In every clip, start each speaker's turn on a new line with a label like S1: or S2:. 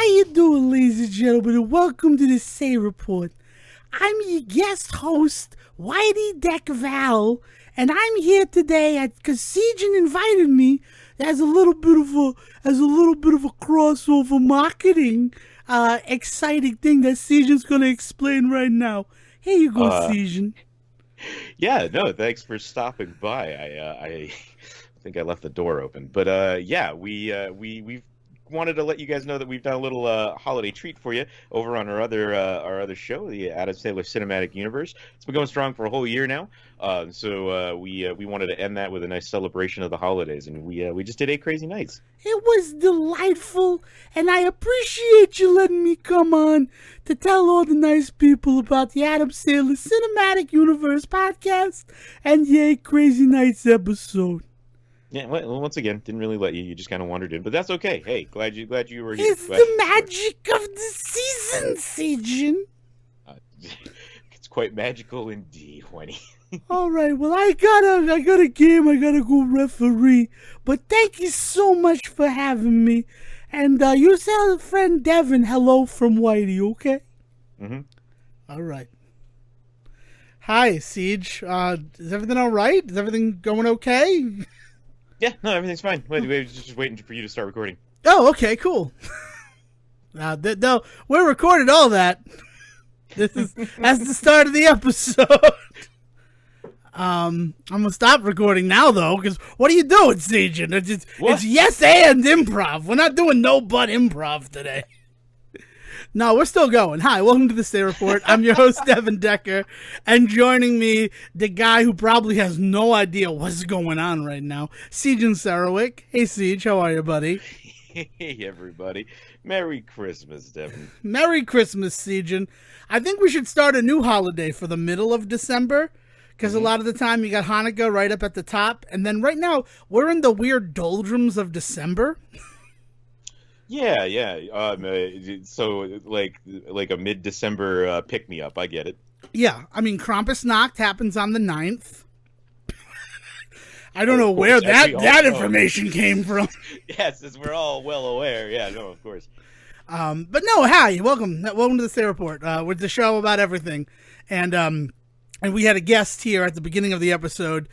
S1: you doing, ladies and gentlemen, and welcome to the Say Report. I'm your guest host, Whitey Deck Val, and I'm here today because Sejan invited me as a little bit of a crossover marketing exciting thing that Sejan's gonna explain right now. Here you go, Sejan.
S2: Yeah, no, thanks for stopping by. I think I left the door open, but yeah, we've wanted to let you guys know that we've done a little holiday treat for you over on our other show, the Adam Sandler Cinematic Universe. It's been going strong for a whole year now, so we wanted to end that with a nice celebration of the holidays, and we just did 8 crazy nights.
S1: It was delightful, and I appreciate you letting me come on to tell all the nice people about the Adam Sandler Cinematic Universe podcast and the 8 Crazy Nights episode.
S2: Yeah, well, once again, didn't really let you. You just kind of wandered in, but that's okay. Hey, glad you were here.
S1: It's the magic of the season, Sejan.
S2: It's quite magical indeed, Winnie.
S1: All right, well, I got a game. I gotta go referee. But thank you so much for having me. And you tell friend Devon hello from Whitey, okay?
S2: Mm-hmm.
S1: All right. Hi, Siege. Is everything all right? Is everything going okay?
S2: Yeah, no, everything's fine. We're just waiting for you to start recording.
S1: Oh, okay, cool. No, we're recording all that. That's the start of the episode. I'm gonna stop recording now though, because what are you doing, Sejan? It's yes and improv. We're not doing no but improv today. No, we're still going. Hi, welcome to the Stay Report. I'm your host, Devon Decker, and joining me, the guy who probably has no idea what's going on right now, Sejan Sarowick. Hey, Siege, how are you, buddy?
S2: Hey, everybody. Merry Christmas, Devon.
S1: Merry Christmas, Sejan. I think we should start a new holiday for the middle of December, because a lot of the time you got Hanukkah right up at the top, and then right now we're in the weird doldrums of December.
S2: Yeah. So like a mid-December pick-me-up. I get it.
S1: Yeah, I mean, Krampusnacht happens on the 9th. I don't know where that information came from.
S2: Yes, as we're all well aware. Yeah, no, of course.
S1: But no, hi, welcome to the Stay Report. With the show about everything, and we had a guest here at the beginning of the episode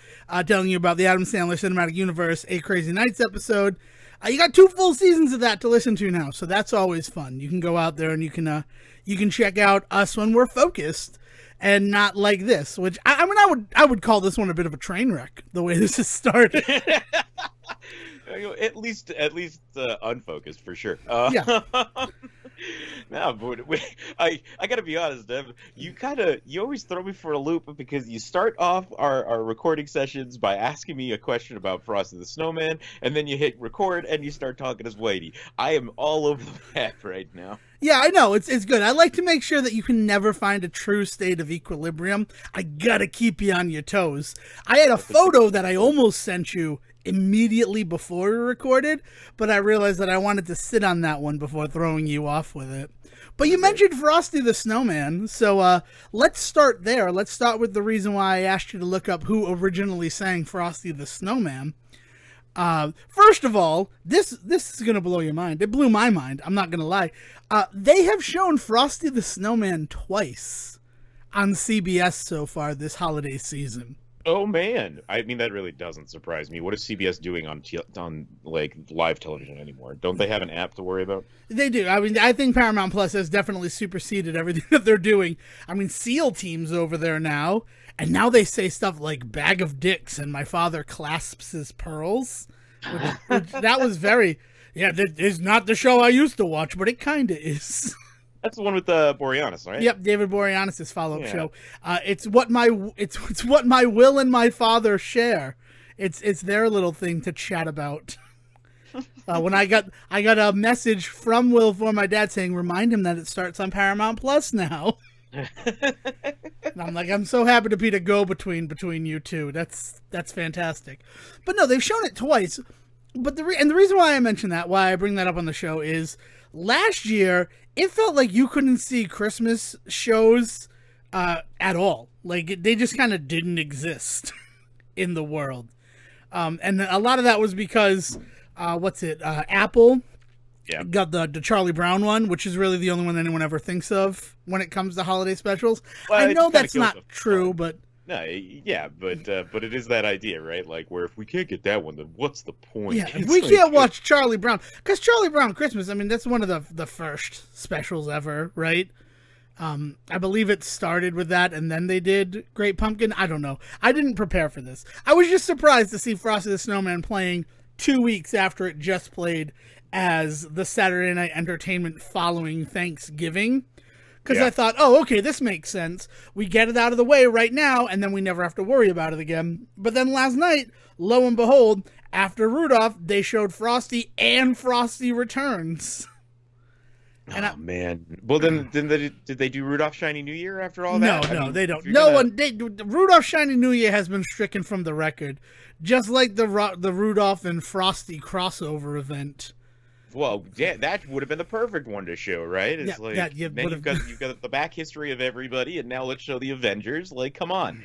S1: telling you about the Adam Sandler Cinematic Universe 8 Crazy Nights episode. You got 2 full seasons of that to listen to now, so that's always fun. You can go out there and you can check out us when we're focused and not like this. Which I would call this one a bit of a train wreck the way this has started.
S2: At least unfocused for sure.
S1: Yeah.
S2: No, but I gotta be honest, Dev. You always throw me for a loop because you start off our recording sessions by asking me a question about Frosty the Snowman, and then you hit record and you start talking as Whitey. I am all over the map right now.
S1: Yeah, I know. It's good. I like to make sure that you can never find a true state of equilibrium. I gotta keep you on your toes. I had a photo that I almost sent you immediately before we recorded, but I realized that I wanted to sit on that one before throwing you off with it. But you mentioned Frosty the Snowman, so let's start there. Let's start with the reason why I asked you to look up who originally sang Frosty the Snowman. First of all, this is gonna blow your mind. It blew my mind. I'm not gonna lie. They have shown Frosty the Snowman twice on CBS so far this holiday season.
S2: Oh man, I mean that really doesn't surprise me. What is CBS doing on like live television anymore? Don't they have an app to worry about?
S1: They do. I mean, I think Paramount Plus has definitely superseded everything that they're doing. I mean, SEAL Team's over there now, and now they say stuff like "bag of dicks" and "my father clasps his pearls." Which that was very. Yeah, that is not the show I used to watch, but it kind of is.
S2: That's the one with Boreanaz, right?
S1: Yep, David Boreanaz's follow-up show. It's what my will and my father share. It's their little thing to chat about. When I got a message from Will for my dad saying, "Remind him that it starts on Paramount Plus now." And I'm like, I'm so happy to be the go-between you two. That's fantastic. But no, they've shown it twice. But the reason why I mention that, why I bring that up on the show is last year it felt like you couldn't see Christmas shows at all. Like they just kind of didn't exist in the world. And a lot of that was because Apple
S2: Yeah.
S1: Got the Charlie Brown one, which is really the only one anyone ever thinks of when it comes to holiday specials.
S2: Well,
S1: I know
S2: kinda
S1: that's
S2: kills
S1: not
S2: the
S1: true,
S2: fun.
S1: but
S2: No, yeah, but it is that idea, right? Like, where if we can't get that one, then what's the point?
S1: yeah, if
S2: It's
S1: we
S2: like,
S1: can't watch Charlie Brown, because Charlie Brown Christmas, I mean, that's one of the first specials ever, right? I believe it started with that, and then they did Great Pumpkin. I don't know. I didn't prepare for this. I was just surprised to see Frosty the Snowman playing 2 weeks after it just played as the Saturday night entertainment following Thanksgiving. Because
S2: Yeah.
S1: I thought, oh, okay, this makes sense. We get it out of the way right now, and then we never have to worry about it again. But then last night, lo and behold, after Rudolph, they showed Frosty and Frosty Returns.
S2: Oh man. Well, then did they do Rudolph Shiny New Year after all
S1: No,
S2: that? I
S1: no,
S2: mean,
S1: they
S2: if
S1: don't.
S2: you're
S1: No
S2: gonna-
S1: one. Rudolph Shiny New Year has been stricken from the record, just like the Rudolph and Frosty crossover event.
S2: Well, yeah, that would have been the perfect one to show, right? It's
S1: Yeah,
S2: like
S1: that you
S2: then
S1: would've-
S2: you've got the back history of everybody, and now let's show the Avengers. Like, come on.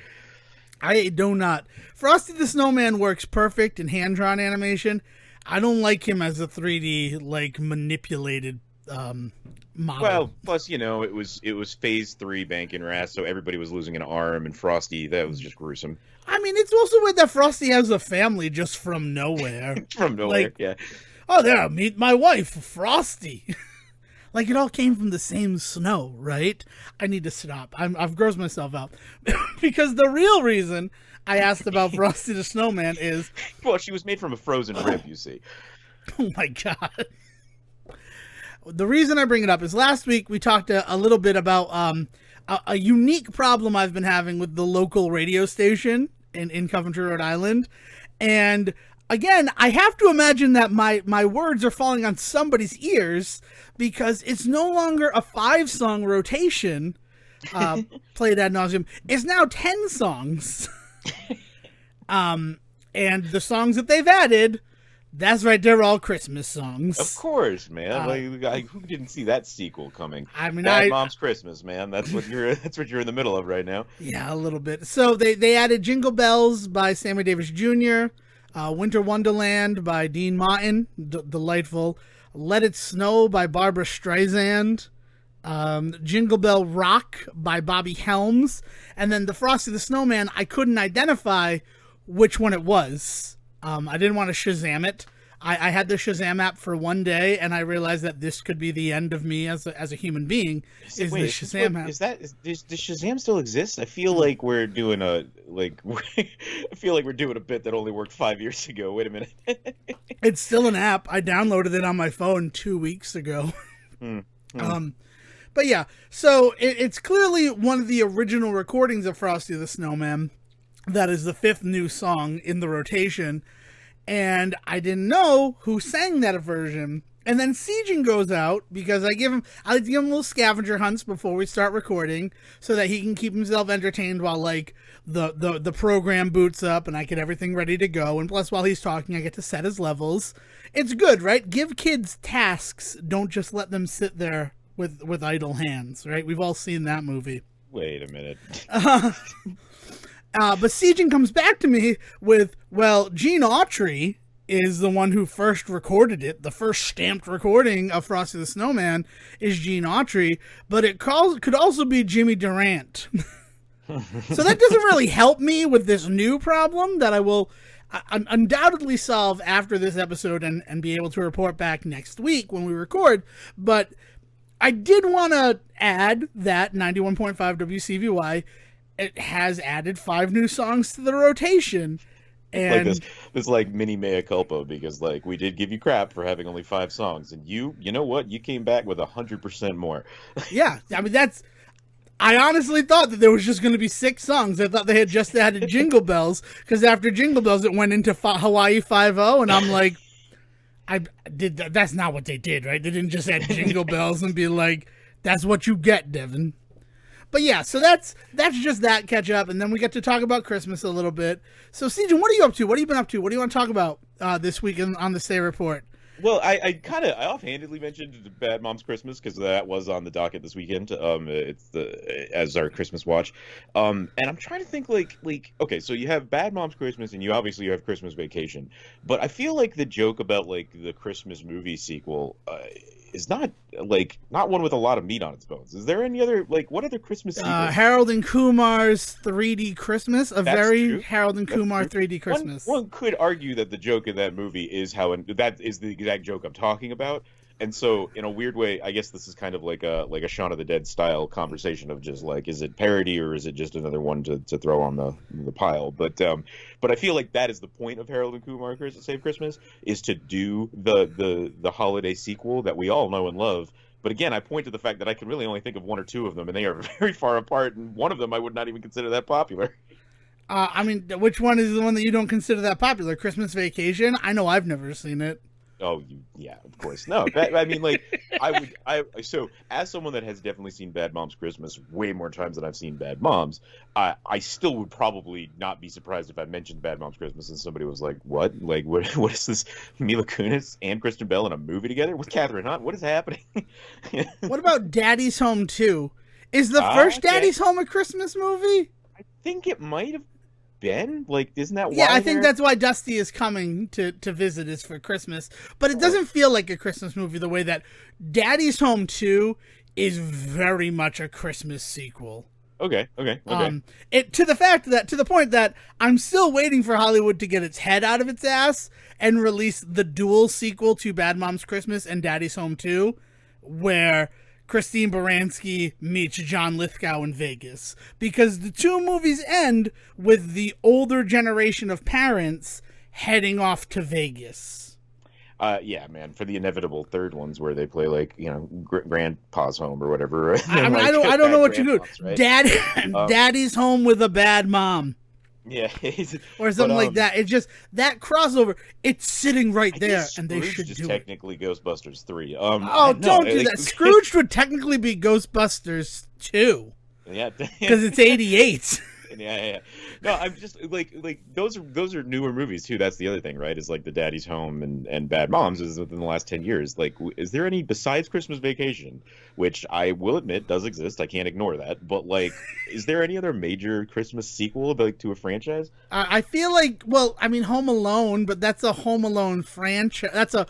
S1: I do not. Frosty the Snowman works perfect in hand-drawn animation. I don't like him as a 3D like manipulated model.
S2: Well, plus it was Phase 3 Bankin' Rast, so everybody was losing an arm, and Frosty, that was just gruesome
S1: I mean, it's also weird that Frosty has a family just from nowhere.
S2: from nowhere.
S1: Like-
S2: Yeah.
S1: Oh, there, meet my wife, Frosty. Like, it all came from the same snow, right? I need to stop. I've grossed myself out. Because the real reason I asked about Frosty the Snowman is,
S2: Well, she was made from a frozen rib, you see.
S1: oh my God. The reason I bring it up is last week we talked a little bit about a unique problem I've been having with the local radio station in Coventry, Rhode Island. And again, I have to imagine that my words are falling on somebody's ears because it's no longer a 5-song rotation played ad nauseum. It's now 10 songs. And the songs that they've added, that's right, they're all Christmas songs.
S2: Of course, man. Who didn't see that sequel coming?
S1: I mean,
S2: Bad Mom's Christmas, man. That's what you're in the middle of right now.
S1: Yeah, a little bit. So they added Jingle Bells by Sammy Davis Jr., Winter Wonderland by Dean Martin, delightful. Let It Snow by Barbara Streisand. Jingle Bell Rock by Bobby Helms. And then the Frosty the Snowman, I couldn't identify which one it was. I didn't want to Shazam it. I had the Shazam app for one day, and I realized that this could be the end of me as a human being. Is the Shazam app?
S2: Does Shazam still exist? I feel like we're doing a bit that only worked 5 years ago. Wait a minute.
S1: It's still an app. I downloaded it on my phone 2 weeks ago. But yeah, so it's clearly one of the original recordings of Frosty the Snowman. That is the 5th new song in the rotation. And I didn't know who sang that version. And then Siegen goes out because I like to give him little scavenger hunts before we start recording so that he can keep himself entertained while like the program boots up and I get everything ready to go. And plus while he's talking, I get to set his levels. It's good, right? Give kids tasks. Don't just let them sit there with idle hands, right? We've all seen that movie.
S2: Wait a minute.
S1: But Siegen comes back to me with, well, Gene Autry is the one who first recorded it. The first stamped recording of Frosty the Snowman is Gene Autry, but it could also be Jimmy Durant. So that doesn't really help me with this new problem that I will undoubtedly solve after this episode and be able to report back next week when we record. But I did want to add that 91.5 WCVY, it has added 5 new songs to the rotation. And
S2: like this like mini mea culpa, because like we did give you crap for having only 5 songs, and you know what? You came back with 100% more.
S1: Yeah, I mean I honestly thought that there was just going to be 6 songs. I thought they had just added Jingle Bells, because after Jingle Bells it went into Hawaii 5-0, and I'm like, that's not what they did, right? They didn't just add Jingle Bells and be like, that's what you get, Devon. But yeah, so that's just that catch up, and then we get to talk about Christmas a little bit. So, Siegen, what are you up to? What have you been up to? What do you want to talk about this week on the Stay Report?
S2: Well, I offhandedly mentioned Bad Moms Christmas because that was on the docket this weekend. It's the as our Christmas watch. And I'm trying to think okay, so you have Bad Moms Christmas and you have Christmas Vacation, but I feel like the joke about like the Christmas movie sequel is not one with a lot of meat on its bones. Is there any other what other Christmas sequels?
S1: Harold and Kumar's 3D Christmas, a
S2: That's
S1: very
S2: true.
S1: Harold and
S2: That's
S1: Kumar
S2: true.
S1: 3D Christmas.
S2: One could argue that the joke in that movie is that is the exact joke I'm talking about. And so, in a weird way, I guess this is kind of like a Shaun of the Dead style conversation of just like, is it parody or is it just another one to throw on the pile? But I feel like that is the point of Harold and Kumar Save Christmas, is to do the holiday sequel that we all know and love. But again, I point to the fact that I can really only think of one or two of them, and they are very far apart. And one of them I would not even consider that popular.
S1: I mean, which one is the one that you don't consider that popular? Christmas Vacation? I know I've never seen it.
S2: Oh, yeah, of course. No, I mean, so as someone that has definitely seen Bad Moms Christmas way more times than I've seen Bad Moms, I still would probably not be surprised if I mentioned Bad Moms Christmas and somebody was like, what? Like, what is this? Mila Kunis and Kristen Bell in a movie together with Catherine Hunt? What is happening?
S1: What about Daddy's Home 2? Is the first Daddy's Home a Christmas movie?
S2: I think it might have been. Like, isn't that why?
S1: Yeah, I think that's why Dusty is coming to visit, is for Christmas. But it doesn't feel like a Christmas movie the way that
S2: Daddy's
S1: Home 2 is very much a Christmas sequel.
S2: Okay.
S1: To the point that I'm still waiting for Hollywood to get its head out of its ass and release the dual sequel to Bad Moms Christmas and Daddy's Home 2, where Christine Baranski meets John Lithgow in Vegas, because the two movies end with the older generation of parents heading off to Vegas.
S2: Yeah, man, for the inevitable third ones where they play grandpa's home or whatever.
S1: I mean, I don't know what you do. Right? Daddy's home with a bad mom.
S2: Yeah,
S1: or something like that. It's just that crossover. It's sitting right there, and they should do it.
S2: Technically, Ghostbusters 3.
S1: Don't do that. Scrooge would technically be Ghostbusters 2.
S2: Yeah,
S1: because it's 88.
S2: Yeah. No, I'm just like those are newer movies too. That's the other thing, right? Is like the Daddy's Home and Bad Moms is within the last 10 years. Like, is there any besides Christmas Vacation, which I will admit does exist? I can't ignore that. But like, is there any other major Christmas sequel to a franchise?
S1: I feel like, well, I mean, Home Alone, but that's a Home Alone franchise. That's a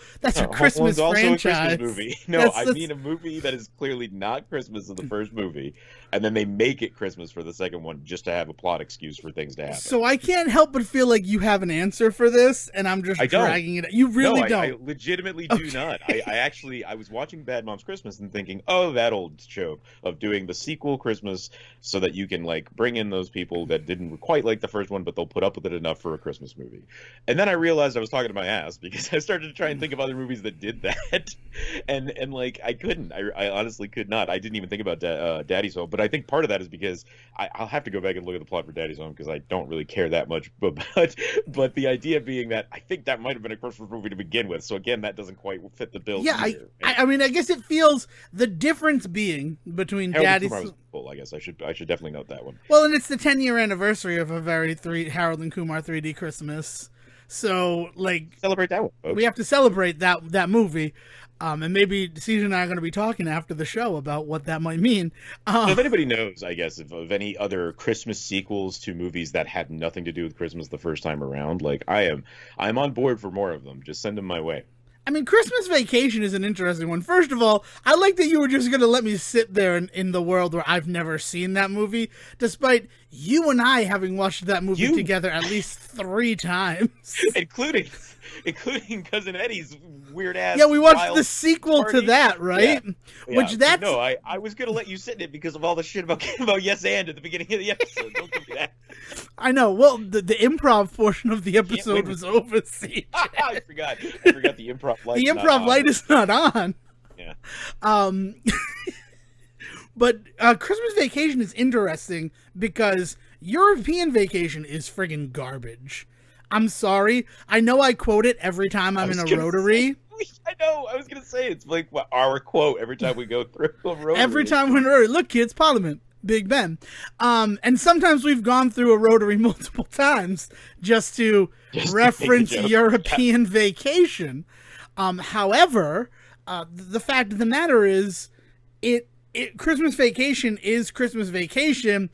S1: Christmas franchise.
S2: Also a Christmas movie. No, I mean a movie that is clearly not Christmas in the first movie, and then they make it Christmas for the second one just to have a plot excuse for things to happen.
S1: So I can't help but feel like you have an answer for this, and I'm just dragging it. You really don't.
S2: I legitimately do not. I was watching Bad Moms Christmas and thinking, oh, that old trope of doing the sequel Christmas so that you can like bring in those people that didn't quite like the first one, but they'll put up with it enough for a Christmas movie. And then I realized I was talking to my ass, because I started to try and think of other movies that did that, and like I couldn't. I honestly could not. I didn't even think about Daddy's Home, but I think part of that is because I'll have to go back and look at the plot for Daddy's Home, because I don't really care that much. But the idea being that I think that might have been a Christmas movie to begin with. So again, that doesn't quite fit the bill.
S1: Yeah, I mean, I guess it feels the difference being between Daddy's.
S2: I guess I should definitely note that one.
S1: Well, and it's the 10-year anniversary of a very Harold and Kumar 3D Christmas, so like
S2: celebrate that one, folks.
S1: We have to celebrate that movie. And maybe Caesar and I are going to be talking after the show about what that might mean.
S2: So if anybody knows, I guess, of any other Christmas sequels to movies that had nothing to do with Christmas the first time around, like I'm on board for more of them. Just send them my way.
S1: I mean, Christmas Vacation is an interesting one. First of all, I like that you were just going to let me sit there in the world where I've never seen that movie, despite you and I having watched that movie together at least 3 times. Including Cousin Eddie's weird ass. Yeah, we watched the sequel to that, right?
S2: Yeah. No, I was gonna let you sit in it because of all the shit about Yes and at the beginning of the episode. Don't give me that.
S1: I know. Well, the improv portion of the episode was over.
S2: I forgot the improv light.
S1: The improv light is not on.
S2: Yeah.
S1: But Christmas Vacation is interesting because European Vacation is friggin' garbage. I'm sorry. I know I quote it every time I'm in a Rotary.
S2: I know. I was going to say, it's like our quote every time we go through a Rotary.
S1: Every time we're in a Rotary. Look, kids, Parliament. Big Ben. And sometimes we've gone through a Rotary multiple times just to reference European Vacation. However, the fact of the matter is, Christmas Vacation is Christmas Vacation,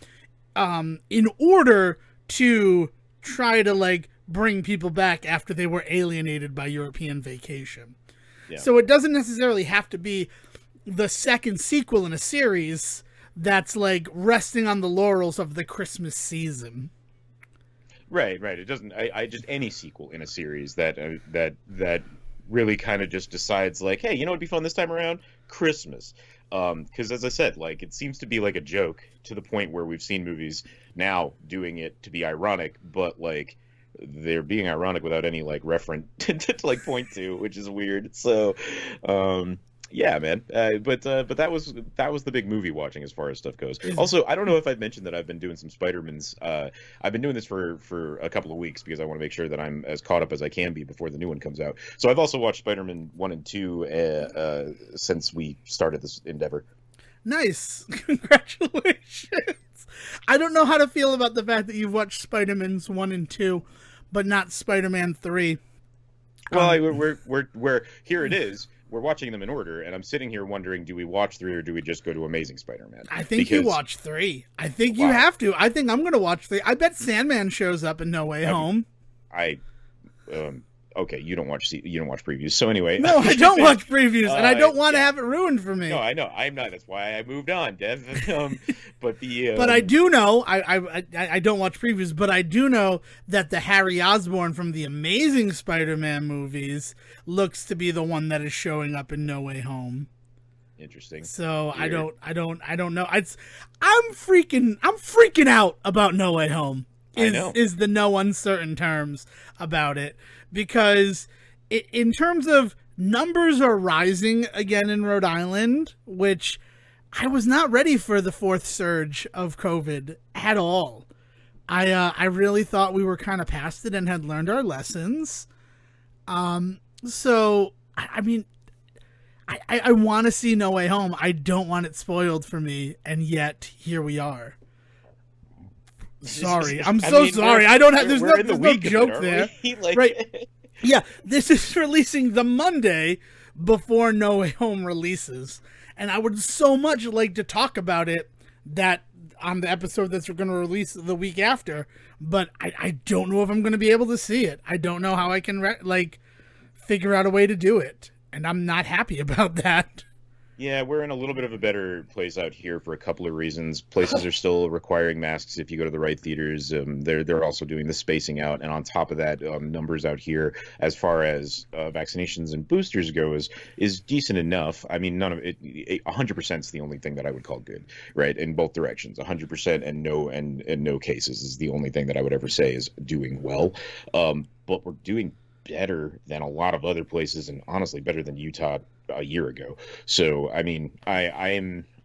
S1: in order to try to like bring people back after they were alienated by European Vacation. Yeah. So it doesn't necessarily have to be the second sequel in a series that's like resting on the laurels of the Christmas season.
S2: Right. It doesn't. I just any sequel in a series that really kind of just decides like, hey, you know what'd be fun this time around? Christmas. Because as I said, like it seems to be like a joke to the point where we've seen movies now doing it to be ironic, but like they're being ironic without any like reference to like point to, which is weird. So, yeah, man. But that was the big movie watching as far as stuff goes. Also, I don't know if I've mentioned that I've been doing some Spider-Mans. I've been doing this for a couple of weeks because I want to make sure that I'm as caught up as I can be before the new one comes out. So I've also watched Spider-Man 1 and 2 since we started this endeavor.
S1: Nice. Congratulations. I don't know how to feel about the fact that you've watched Spider-Man's 1 and 2, but not Spider-Man 3.
S2: Well, we're here it is. We're watching them in order, and I'm sitting here wondering, do we watch 3 or do we just go to Amazing Spider-Man?
S1: I think you watch 3. I think you have to. I think I'm going to watch 3. I bet Sandman shows up in No Way Home.
S2: Okay, you don't watch previews. So anyway,
S1: no, I don't watch previews, and I don't want to have it ruined for me.
S2: No, I know, I'm not. That's why I moved on, Dev. But
S1: I do know I don't watch previews, but I do know that the Harry Osborn from the Amazing Spider-Man movies looks to be the one that is showing up in No Way Home.
S2: Interesting.
S1: So weird. I don't know. I'm freaking out about No Way Home. Is the no uncertain terms about it, because in terms of numbers are rising again in Rhode Island, which I was not ready for the fourth surge of COVID at all. I really thought we were kind of past it and had learned our lessons. So I mean, I want to see No Way Home. I don't want it spoiled for me, and yet here we are. Sorry, I'm so sorry. I don't have. There's no joke there, right? Yeah, this is releasing the Monday before No Way Home releases, and I would so much like to talk about it that on the episode that's going to release the week after. But I don't know if I'm going to be able to see it. I don't know how I can figure out a way to do it, and I'm not happy about that.
S2: Yeah, we're in a little bit of a better place out here for a couple of reasons. Places are still requiring masks if you go to the right theaters. They're also doing the spacing out, and on top of that, numbers out here as far as vaccinations and boosters go is decent enough. I mean, none of it. 100% is the only thing that I would call good, right? In both directions, 100% and no cases is the only thing that I would ever say is doing well. But we're doing better than a lot of other places, and honestly better than Utah a year ago. So I mean, I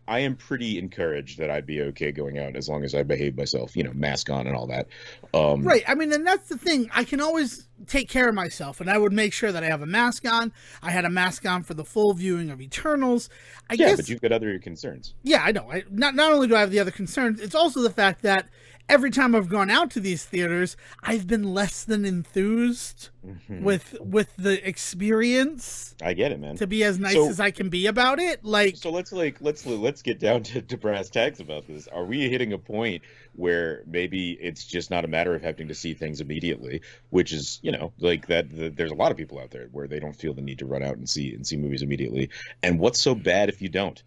S2: am pretty encouraged that I'd be okay going out as long as I behave myself, mask on and all that.
S1: Right. I mean, and that's the thing. I can always take care of myself, and I would make sure that I have a mask on. I had a mask on for the full viewing of Eternals. I guess,
S2: but you've got other concerns.
S1: Yeah, I know. Not only do I have the other concerns, it's also the fact that every time I've gone out to these theaters, I've been less than enthused with the experience.
S2: I get it, man.
S1: To be as nice as I can be about it,
S2: So let's get down to brass tacks about this. Are we hitting a point where maybe it's just not a matter of having to see things immediately, which is there's a lot of people out there where they don't feel the need to run out and see movies immediately. And what's so bad if you don't?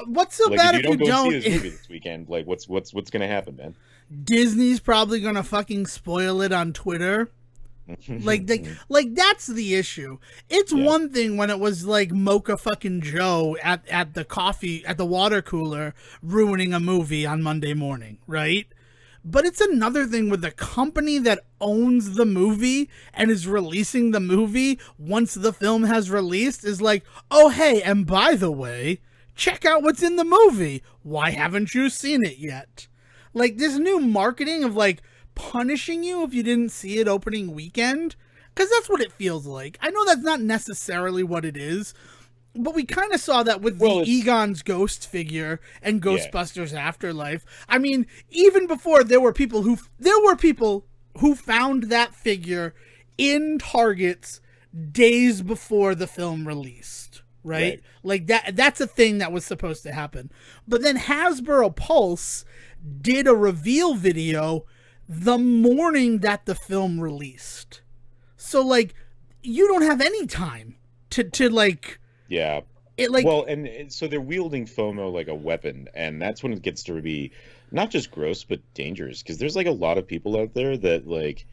S1: What's so bad if you don't
S2: go see this movie this weekend? What's gonna happen, man?
S1: Disney's probably gonna fuck spoil it on Twitter. That's the issue. It's one thing when it was Mocha fucking Joe at the water cooler ruining a movie on Monday morning, right? But it's another thing with the company that owns the movie and is releasing the movie once the film has released is oh hey, and by the way, check out what's in the movie. Why haven't you seen it yet? This new marketing of punishing you if you didn't see it opening weekend, because that's what it feels like. I know that's not necessarily what it is, but we kind of saw that with the Egon's ghost figure and Ghostbusters Afterlife. I mean, even before there were people who found that figure in Targets days before the film released, right?
S2: Right.
S1: Like that's a thing that was supposed to happen. But then Hasbro Pulse did a reveal video the morning that the film released. So like you don't have any time to like
S2: Yeah.
S1: it like
S2: Well, and so they're wielding FOMO like a weapon, and that's when it gets to be not just gross but dangerous, because there's like a lot of people out there that like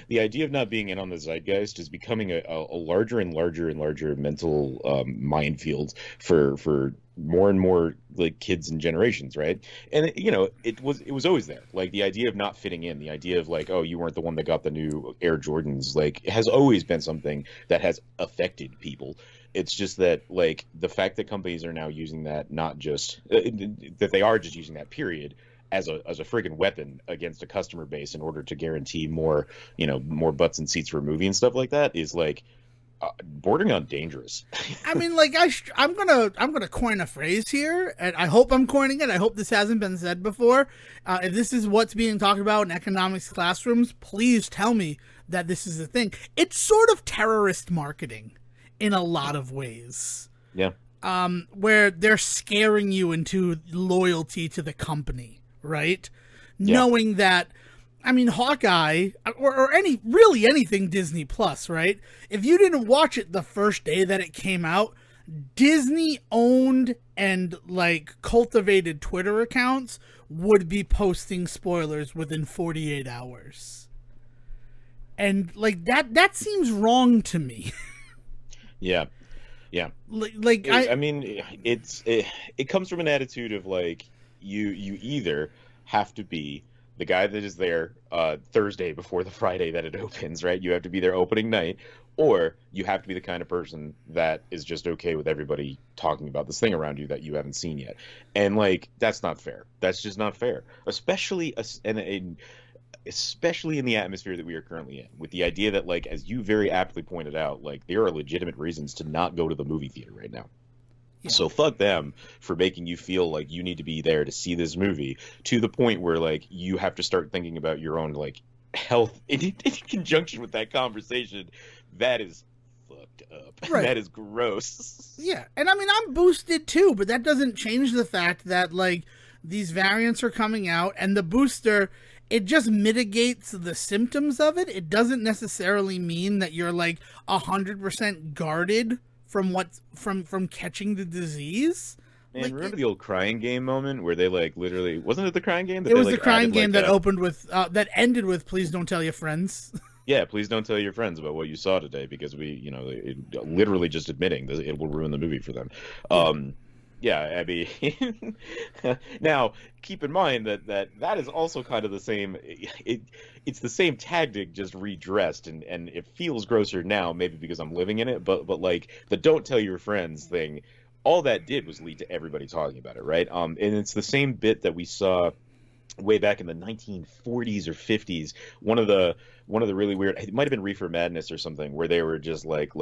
S2: the idea of not being in on the zeitgeist is becoming a larger and larger and larger mental minefield for more and more like kids and generations, right? And it was always there, like the idea of not fitting in, the idea of like, oh, you weren't the one that got the new Air Jordans, like it has always been something that has affected people. It's just that like the fact that companies are now using that, not just that they are just using that period as a friggin' weapon against a customer base in order to guarantee more, more butts and seats for a movie and stuff like that, is like bordering on dangerous.
S1: I mean, like I'm gonna coin a phrase here, and I hope I'm coining it. I hope this hasn't been said before. If this is what's being talked about in economics classrooms, please tell me that this is the thing. It's sort of terrorist marketing in a lot of ways.
S2: Yeah.
S1: Where they're scaring you into loyalty to the company, right?
S2: Yeah.
S1: Knowing that, I mean, Hawkeye or anything Disney Plus, right? If you didn't watch it the first day that it came out, Disney owned and like cultivated Twitter accounts would be posting spoilers within 48 hours. And like that seems wrong to me.
S2: Yeah. Yeah.
S1: I
S2: mean, it comes from an attitude of like you either have to be the guy that is there Thursday before the Friday that it opens, right? You have to be there opening night, or you have to be the kind of person that is just okay with everybody talking about this thing around you that you haven't seen yet. And like that's not fair. That's just not fair, especially especially in the atmosphere that we are currently in, with the idea that, like, as you very aptly pointed out, like, there are legitimate reasons to not go to the movie theater right now. Yeah. So fuck them for making you feel like you need to be there to see this movie, to the point where, like, you have to start thinking about your own, like, health in conjunction with that conversation. That is fucked up. Right. That is gross.
S1: Yeah, and I mean, I'm boosted too, but that doesn't change the fact that, like, these variants are coming out, and the booster, it just mitigates the symptoms of it. It doesn't necessarily mean that you're like 100% guarded from from catching the disease.
S2: Man,
S1: like,
S2: remember the old crying game moment where they like literally, wasn't it the crying game?
S1: It was the crying game that opened with that ended with "Please don't tell your friends."
S2: Yeah, please don't tell your friends about what you saw today, because literally just admitting that it will ruin the movie for them. Yeah, I mean, now keep in mind that is also kind of the same. It's the same tactic, just redressed, and it feels grosser now, maybe because I'm living in it. But like the "don't tell your friends" thing, all that did was lead to everybody talking about it, right? And it's the same bit that we saw way back in the 1940s or 50s. One of the really weird, it might have been Reefer Madness or something, where they were just like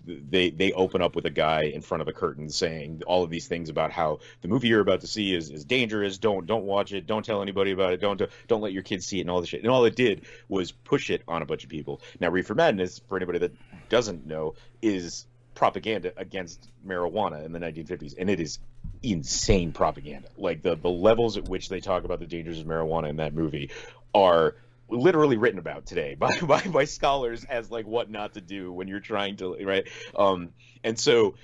S2: they open up with a guy in front of a curtain saying all of these things about how the movie you're about to see is dangerous, don't watch it, don't tell anybody about it, don't let your kids see it, and all this shit. And all it did was push it on a bunch of people. Now Reefer Madness, for anybody that doesn't know, is propaganda against marijuana in the 1950s, and it is insane propaganda. Like the levels at which they talk about the dangers of marijuana in that movie are literally written about today by scholars as like what not to do when you're trying to, right? And so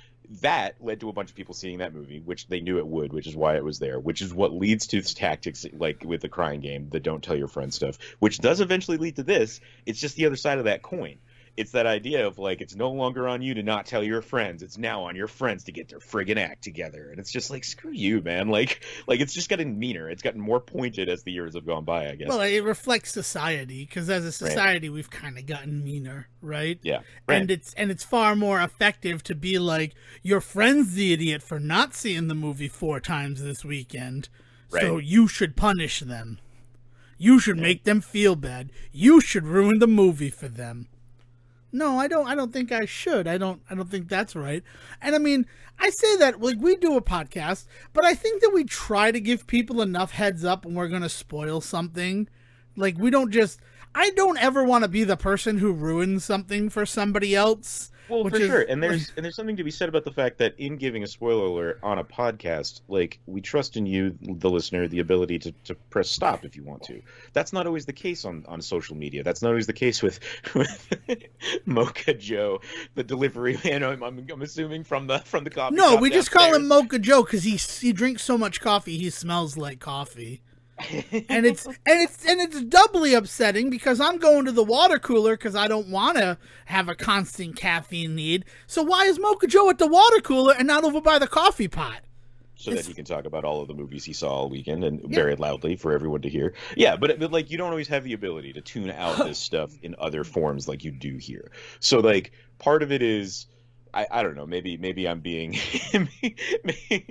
S2: that led to a bunch of people seeing that movie, which they knew it would, which is why it was there, which is what leads to tactics like with the crying game, the "don't tell your friends" stuff, which does eventually lead to this. It's just the other side of that coin. It's that idea of like, it's no longer on you to not tell your friends. It's now on your friends to get their friggin' act together. And it's just like, screw you, man. Like it's just gotten meaner. It's gotten more pointed as the years have gone by, I guess.
S1: Well, it reflects society, because as a society, we've kind of gotten meaner, right?
S2: Yeah. Right.
S1: And it's far more effective to be like, your friend's the idiot for not seeing the movie 4 times this weekend. Right. So you should punish them. You should make them feel bad. You should ruin the movie for them. No, I don't think I should. I don't think that's right. And I mean, I say that, like, we do a podcast, but I think that we try to give people enough heads up when we're going to spoil something. Like, we don't just, I don't ever want to be the person who ruins something for somebody else.
S2: Well,
S1: Which
S2: for
S1: is
S2: sure, and there's something to be said about the fact that in giving a spoiler alert on a podcast, like we trust in you, the listener, the ability to press stop if you want to. That's not always the case on social media. That's not always the case with Mocha Joe, the delivery man. I'm assuming from the coffee
S1: no,
S2: shop
S1: we just call him
S2: downstairs.
S1: Mocha Joe because he drinks so much coffee he smells like coffee. And it's doubly upsetting because I'm going to the water cooler because I don't want to have a constant caffeine need. So why is Mocha Joe at the water cooler and not over by the coffee pot?
S2: So that he can talk about all of the movies he saw all weekend and very loudly for everyone to hear. Yeah, but like you don't always have the ability to tune out this stuff in other forms like you do here. So like part of it is I don't know, maybe I'm being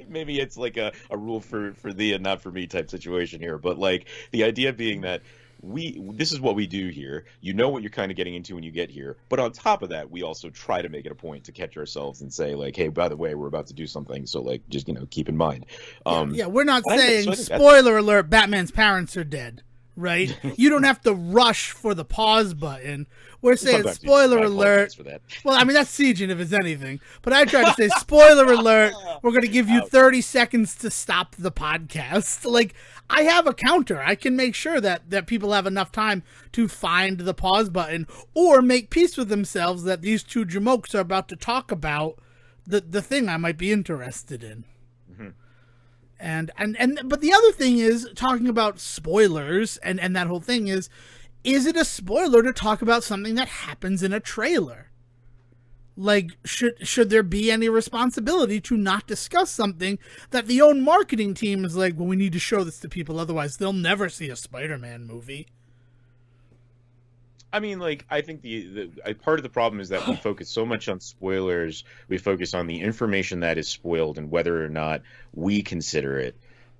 S2: maybe it's like a rule for thee and not for me type situation here. But like the idea being that this is what we do here. You know what you're kind of getting into when you get here. But on top of that, we also try to make it a point to catch ourselves and say like, hey, by the way, we're about to do something. So like just keep in mind.
S1: We're not saying
S2: so
S1: spoiler alert, Batman's parents are dead. Right? You don't have to rush for the pause button. We're saying
S2: Sometimes
S1: spoiler
S2: I
S1: alert.
S2: apologize for that.
S1: Well, I mean, that's sieging if it's anything. But I try to say spoiler alert. We're going to give you 30 seconds to stop the podcast. Like, I have a counter. I can make sure that people have enough time to find the pause button or make peace with themselves that these two jamokes are about to talk about the thing I might be interested in.
S2: Mm-hmm.
S1: But the other thing is talking about spoilers and that whole thing is it a spoiler to talk about something that happens in a trailer? Like, should there be any responsibility to not discuss something that the own marketing team is like, well, we need to show this to people, otherwise they'll never see a Spider-Man movie?
S2: I mean, like, I think the part of the problem is that we focus so much on spoilers. We focus on the information that is spoiled and whether or not we consider it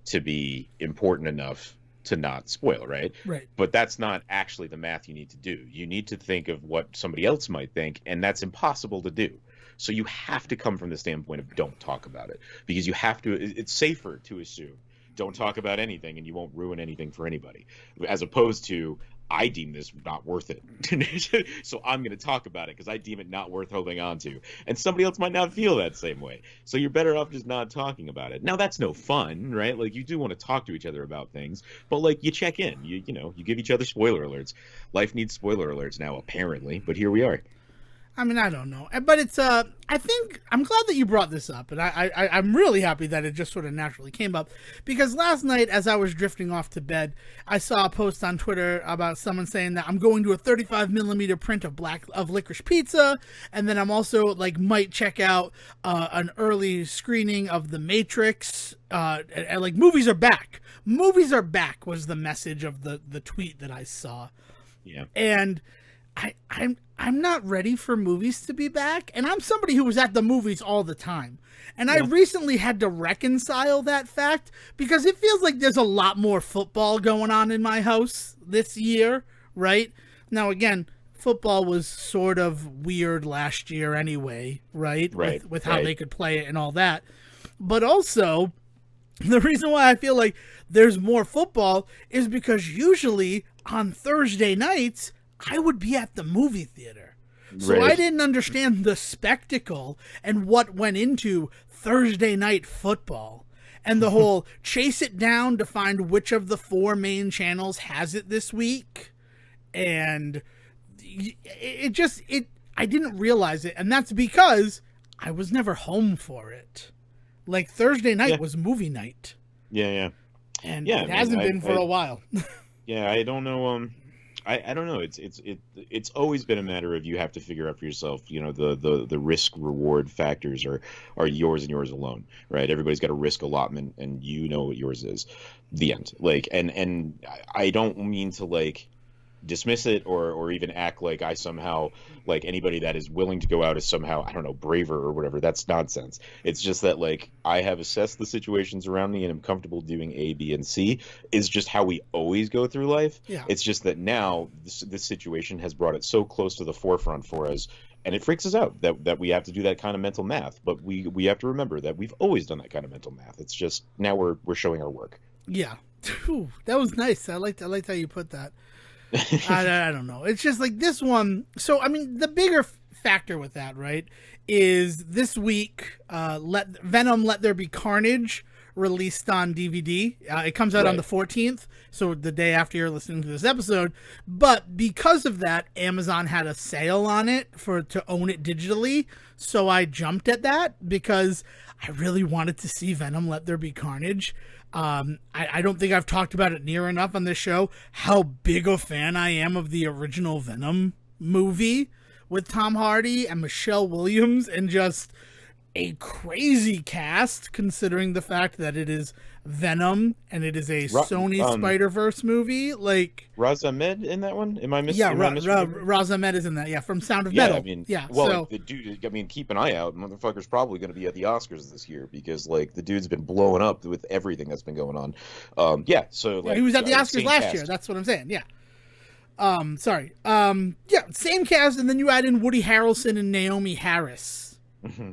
S2: to be important enough to not spoil, right?
S1: Right.
S2: But that's not actually the math you need to do. You need to think of what somebody else might think, and that's impossible to do. So you have to come from the standpoint of don't talk about it, because you have to. It's safer to assume don't talk about anything and you won't ruin anything for anybody, as opposed to I deem this not worth it. So I'm going to talk about it because I deem it not worth holding on to. And somebody else might not feel that same way. So you're better off just not talking about it. Now, that's no fun, right? Like, you do want to talk to each other about things, but like, you check in, you give each other spoiler alerts. Life needs spoiler alerts now, apparently, but here we are.
S1: I mean, I don't know, but it's I think I'm glad that you brought this up, and I'm really happy that it just sort of naturally came up, because last night as I was drifting off to bed, I saw a post on Twitter about someone saying that I'm going to a 35mm print of Licorice Pizza, and then I'm also like might check out an early screening of The Matrix, and like movies are back. Movies are back was the message of the tweet that I saw.
S2: Yeah,
S1: and I'm not ready for movies to be back, and I'm somebody who was at the movies all the time. And I recently had to reconcile that fact because it feels like there's a lot more football going on in my house this year, right? Now, again, football was sort of weird last year anyway, right? With how they could play it and all that. But also, the reason why I feel like there's more football is because usually on Thursday nights, I would be at the movie theater. So I didn't understand the spectacle and what went into Thursday night football and the whole chase it down to find which of the 4 main channels has it this week. And I didn't realize it. And that's because I was never home for it. Like, Thursday night was movie night.
S2: Yeah.
S1: And it hasn't been for a while.
S2: Yeah, I don't know. I don't know. It's always been a matter of you have to figure out for yourself. The risk reward factors are yours and yours alone, right? Everybody's got a risk allotment, and you know what yours is. The end. Like, and I don't mean to like dismiss it or even act like I somehow, like, anybody that is willing to go out is somehow, I don't know, braver or whatever. That's nonsense. It's just that, like, I have assessed the situations around me and I'm comfortable doing A, B, and C. Is just how we always go through life.
S1: Yeah.
S2: It's just that now this situation has brought it so close to the forefront for us, and it freaks us out that we have to do that kind of mental math. But we have to remember that we've always done that kind of mental math. It's just now we're showing our work.
S1: Yeah. Whew, that was nice. I liked how you put that. I don't know. It's just like this one. So I mean, the bigger factor with that, right, is this week, Venom: Let There Be Carnage released on DVD. It comes out on the 14th, so the day after you're listening to this episode. But because of that, Amazon had a sale on it to own it digitally. So I jumped at that because I really wanted to see Venom: Let There Be Carnage. I don't think I've talked about it near enough on this show how big a fan I am of the original Venom movie with Tom Hardy and Michelle Williams, and just a crazy cast considering the fact that it is Venom and it is a Sony Spider-Verse movie. Like,
S2: Riz Ahmed in that one? Am I missing?
S1: Yeah, Riz Ahmed is in that. Yeah, from Sound of Metal.
S2: I mean,
S1: yeah.
S2: Well,
S1: so,
S2: the dude. I mean, keep an eye out. Motherfucker's probably going to be at the Oscars this year because like the dude's been blowing up with everything that's been going on. Yeah. So like,
S1: he was at the Oscars last
S2: cast.
S1: year. That's what I'm saying. Yeah. Sorry. Yeah, same cast, and then you add in Woody Harrelson and Naomi Harris.
S2: Mm-hmm.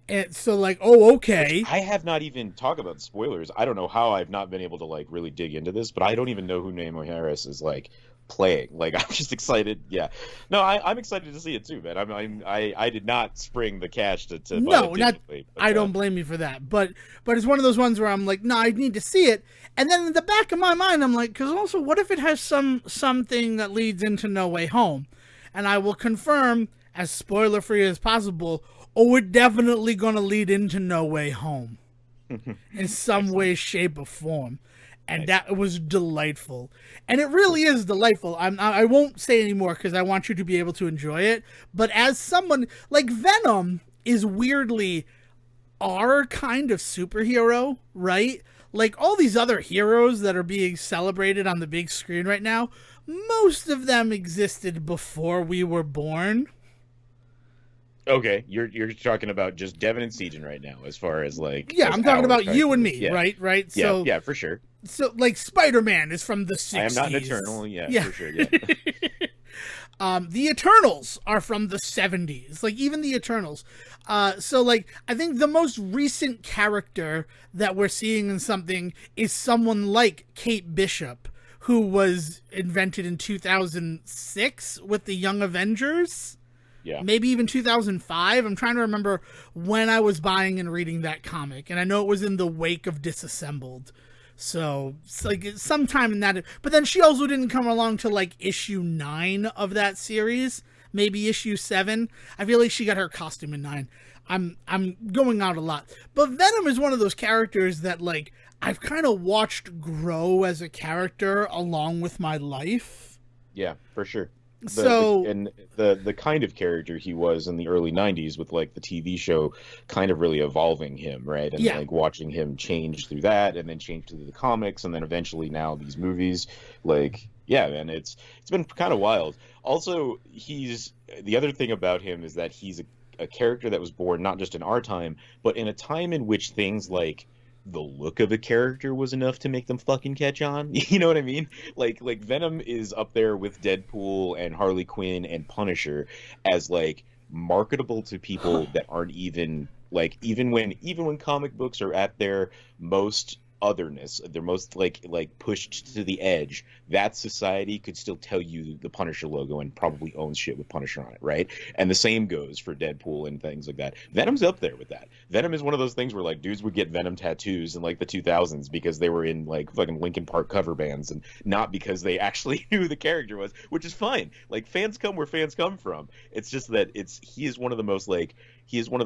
S1: And so, like, oh, okay.
S2: I have not even talked about spoilers. I don't know how I've not been able to like really dig into this, but I don't even know who Naomi Harris is like playing. Like, I'm just excited. Yeah, no, I'm excited to see it too, man. I did not spring the cash to
S1: no, not. I don't blame you for that, but it's one of those ones where I'm like, no, I need to see it, and then in the back of my mind, I'm like, because also, what if it has something that leads into No Way Home, and I will confirm as spoiler free as possible. Oh, we're definitely going to lead into No Way Home in some way, shape, or form. And that was delightful. And it really is delightful. I won't say anymore because I want you to be able to enjoy it. But as someone, like, Venom is weirdly our kind of superhero, right? Like all these other heroes that are being celebrated on the big screen right now, most of them existed before we were born.
S2: Okay, you're talking about just Devon and Seaton right now, as far as like.
S1: Yeah, I'm talking about you and me, right? Right.
S2: Yeah,
S1: so,
S2: yeah, for sure.
S1: So, like, Spider-Man is from the 60s.
S2: I am not an Eternal. Yeah, for sure. Yeah.
S1: The Eternals are from the 70s. Like, even the Eternals. So, like, I think the most recent character that we're seeing in something is someone like Kate Bishop, who was invented in 2006 with the Young Avengers.
S2: Yeah.
S1: Maybe even 2005. I'm trying to remember when I was buying and reading that comic. And I know it was in the wake of Disassembled. So, it's like sometime in that. But then she also didn't come along to like issue 9 of that series. Maybe issue 7. I feel like she got her costume in 9. I'm going out a lot. But Venom is one of those characters that like I've kind of watched grow as a character along with my life.
S2: Yeah, for sure. The kind of character he was in the early 90s with like the TV show kind of really evolving him, right? And like watching him change through that and then change through the comics and then eventually now these movies. Like, yeah, man, it's been kind of wild. Also, the other thing about him is that he's a character that was born not just in our time, but in a time in which things like the look of a character was enough to make them fucking catch on. You know what I mean? Like Venom is up there with Deadpool and Harley Quinn and Punisher as like marketable to people that aren't even like even when comic books are at their most otherness, they're most like pushed to the edge, that society could still tell you the Punisher logo and probably owns shit with Punisher on it, right? And the same goes for Deadpool and things like that. Venom's up there with that. Venom is one of those things where like dudes would get Venom tattoos in like the 2000s because they were in like fucking Linkin Park cover bands and not because they actually knew who the character was, which is fine. Like fans come where fans come from. It's just that he is one of the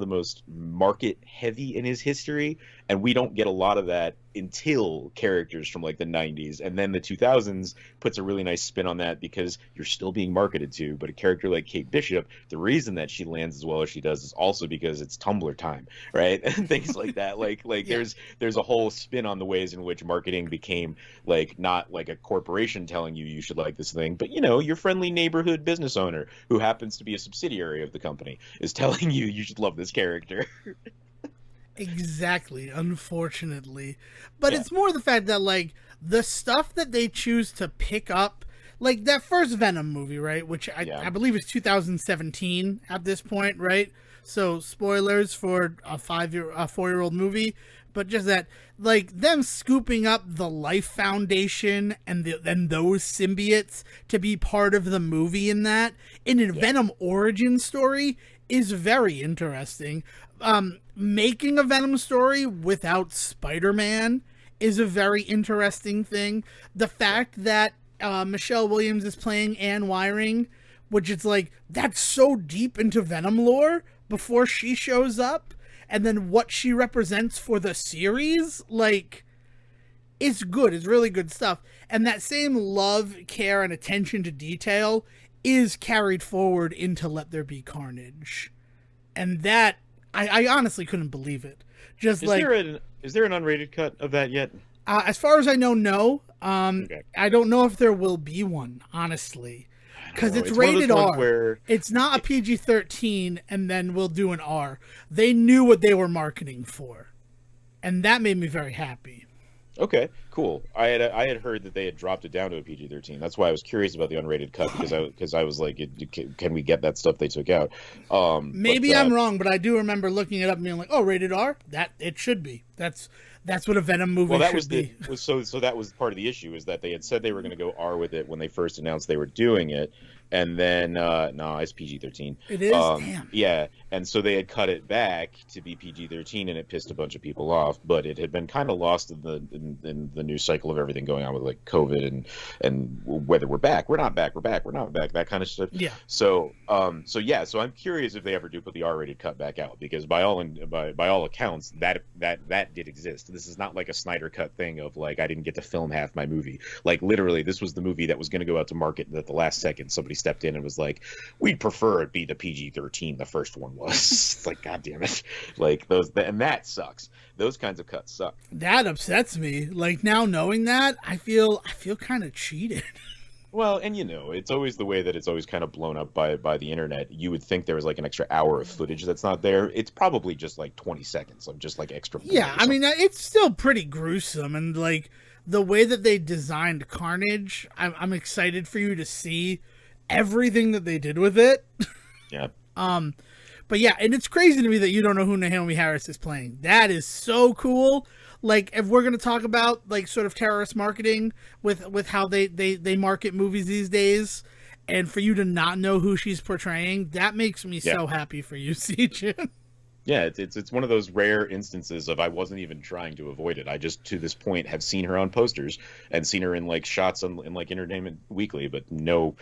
S2: most market heavy in his history, and we don't get a lot of that until characters from like the 90s, and then the 2000s puts a really nice spin on that because you're still being marketed to. But a character like Kate Bishop, the reason that she lands as well as she does is also because it's Tumblr time, right? And things like that. Like there's a whole spin on the ways in which marketing became like not like a corporation telling you should like this thing, but you know, your friendly neighborhood business owner who happens to be a subsidiary of the company is telling you should love this character.
S1: Exactly, unfortunately. But it's more the fact that, like, the stuff that they choose to pick up, like that first Venom movie, right? Which I believe is 2017 at this point, right? So spoilers for a 4-year-old movie, but just that, like, them scooping up the Life Foundation and those symbiotes to be part of the movie in a Venom origin story is very interesting. Making a Venom story without Spider-Man is a very interesting thing. The fact that Michelle Williams is playing Anne Wiring, which is like, that's so deep into Venom lore before she shows up, and then what she represents for the series, like, it's good. It's really good stuff. And that same love, care, and attention to detail is carried forward into Let There Be Carnage. And that, I honestly couldn't believe it. Just
S2: is there an unrated cut of that yet?
S1: As far as I know, no.
S2: Okay.
S1: I don't know if there will be one, honestly, because it's
S2: one of those
S1: rated
S2: ones
S1: R.
S2: where
S1: It's not a PG-13, and then we'll do an R. They knew what they were marketing for, and that made me very happy.
S2: Okay, cool. I had heard that they had dropped it down to a PG-13. That's why I was curious about the unrated cut, because I was like, can we get that stuff they took out?
S1: Maybe I'm wrong, but I do remember looking it up and being like, oh, rated R? That it should be. That's what a Venom movie should be.
S2: So that was part of the issue, is that they had said they were going to go R with it when they first announced they were doing it, and then no, it's PG-13.
S1: It is? Damn.
S2: Yeah, and so they had cut it back to be PG-13, and it pissed a bunch of people off. But it had been kind of lost in the news cycle of everything going on with, like, COVID and whether we're back, we're not back, we're back, we're not back, that kind of stuff.
S1: Yeah.
S2: So I'm curious if they ever do put the R-rated cut back out, because by all accounts that did exist. This is not like a Snyder cut thing of, like, I didn't get to film half my movie. Like, literally, this was the movie that was going to go out to market, and at the last second somebody stepped in and was like, we'd prefer it be the PG-13 the first one was. It's like, god damn it. Like, and that sucks. Those kinds of cuts suck.
S1: That upsets me. Like, now knowing that, I feel kind of cheated.
S2: Well, and it's always the way that it's always kind of blown up by the internet. You would think there was like an extra hour of footage that's not there. It's probably just like 20 seconds of just like extra.
S1: Yeah, I mean, it's still pretty gruesome, and like the way that they designed Carnage, I'm excited for you to see everything that they did with it.
S2: Yeah.
S1: But yeah, and it's crazy to me that you don't know who Naomi Harris is playing. That is so cool. Like, if we're going to talk about, like, sort of terrorist marketing with how they market movies these days, and for you to not know who she's portraying, that makes me so happy for you, CJ.
S2: Yeah, it's one of those rare instances of I wasn't even trying to avoid it. I just, to this point, have seen her on posters and seen her in, like, shots in like Entertainment Weekly, but no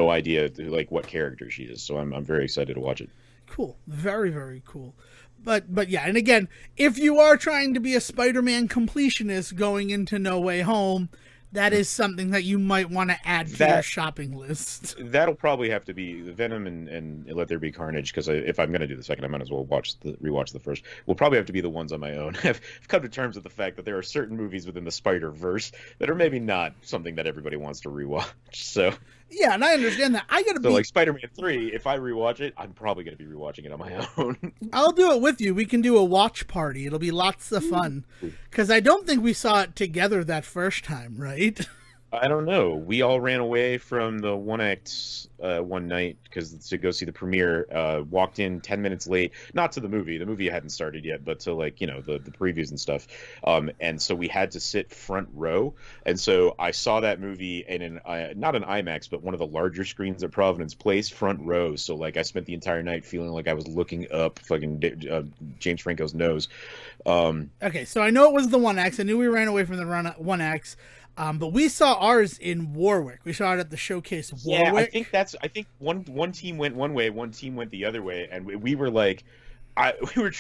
S2: idea, like, what character she is. So I'm very excited to watch it.
S1: Cool. Very, very cool. But yeah, and again, if you are trying to be a Spider-Man completionist going into No Way Home, that is something that you might want to add to your shopping list.
S2: That'll probably have to be Venom and Let There Be Carnage, because if I'm going to do the second, I might as well rewatch the first. Will probably have to be the ones on my own. I've come to terms with the fact that there are certain movies within the Spider-Verse that are maybe not something that everybody wants to rewatch. So
S1: yeah, and I understand that.
S2: Like Spider-Man 3, if I rewatch it, I'm probably going to be rewatching it on my own.
S1: I'll do it with you. We can do a watch party. It'll be lots of fun. Because I don't think we saw it together that first time, right?
S2: I don't know. We all ran away from the one act one night to go see the premiere. Walked in 10 minutes late, not to the movie. The movie hadn't started yet, but to, like, the previews and stuff. And so we had to sit front row. And so I saw that movie in not an IMAX, but one of the larger screens at Providence Place, front row. So, like, I spent the entire night feeling like I was looking up fucking James Franco's nose.
S1: Okay, so I know it was the 1X. I knew we ran away from the 1X. But we saw ours in Warwick. We saw it at the Showcase Warwick.
S2: Yeah, I think one team went one way, one team went the other way, and we were like, I was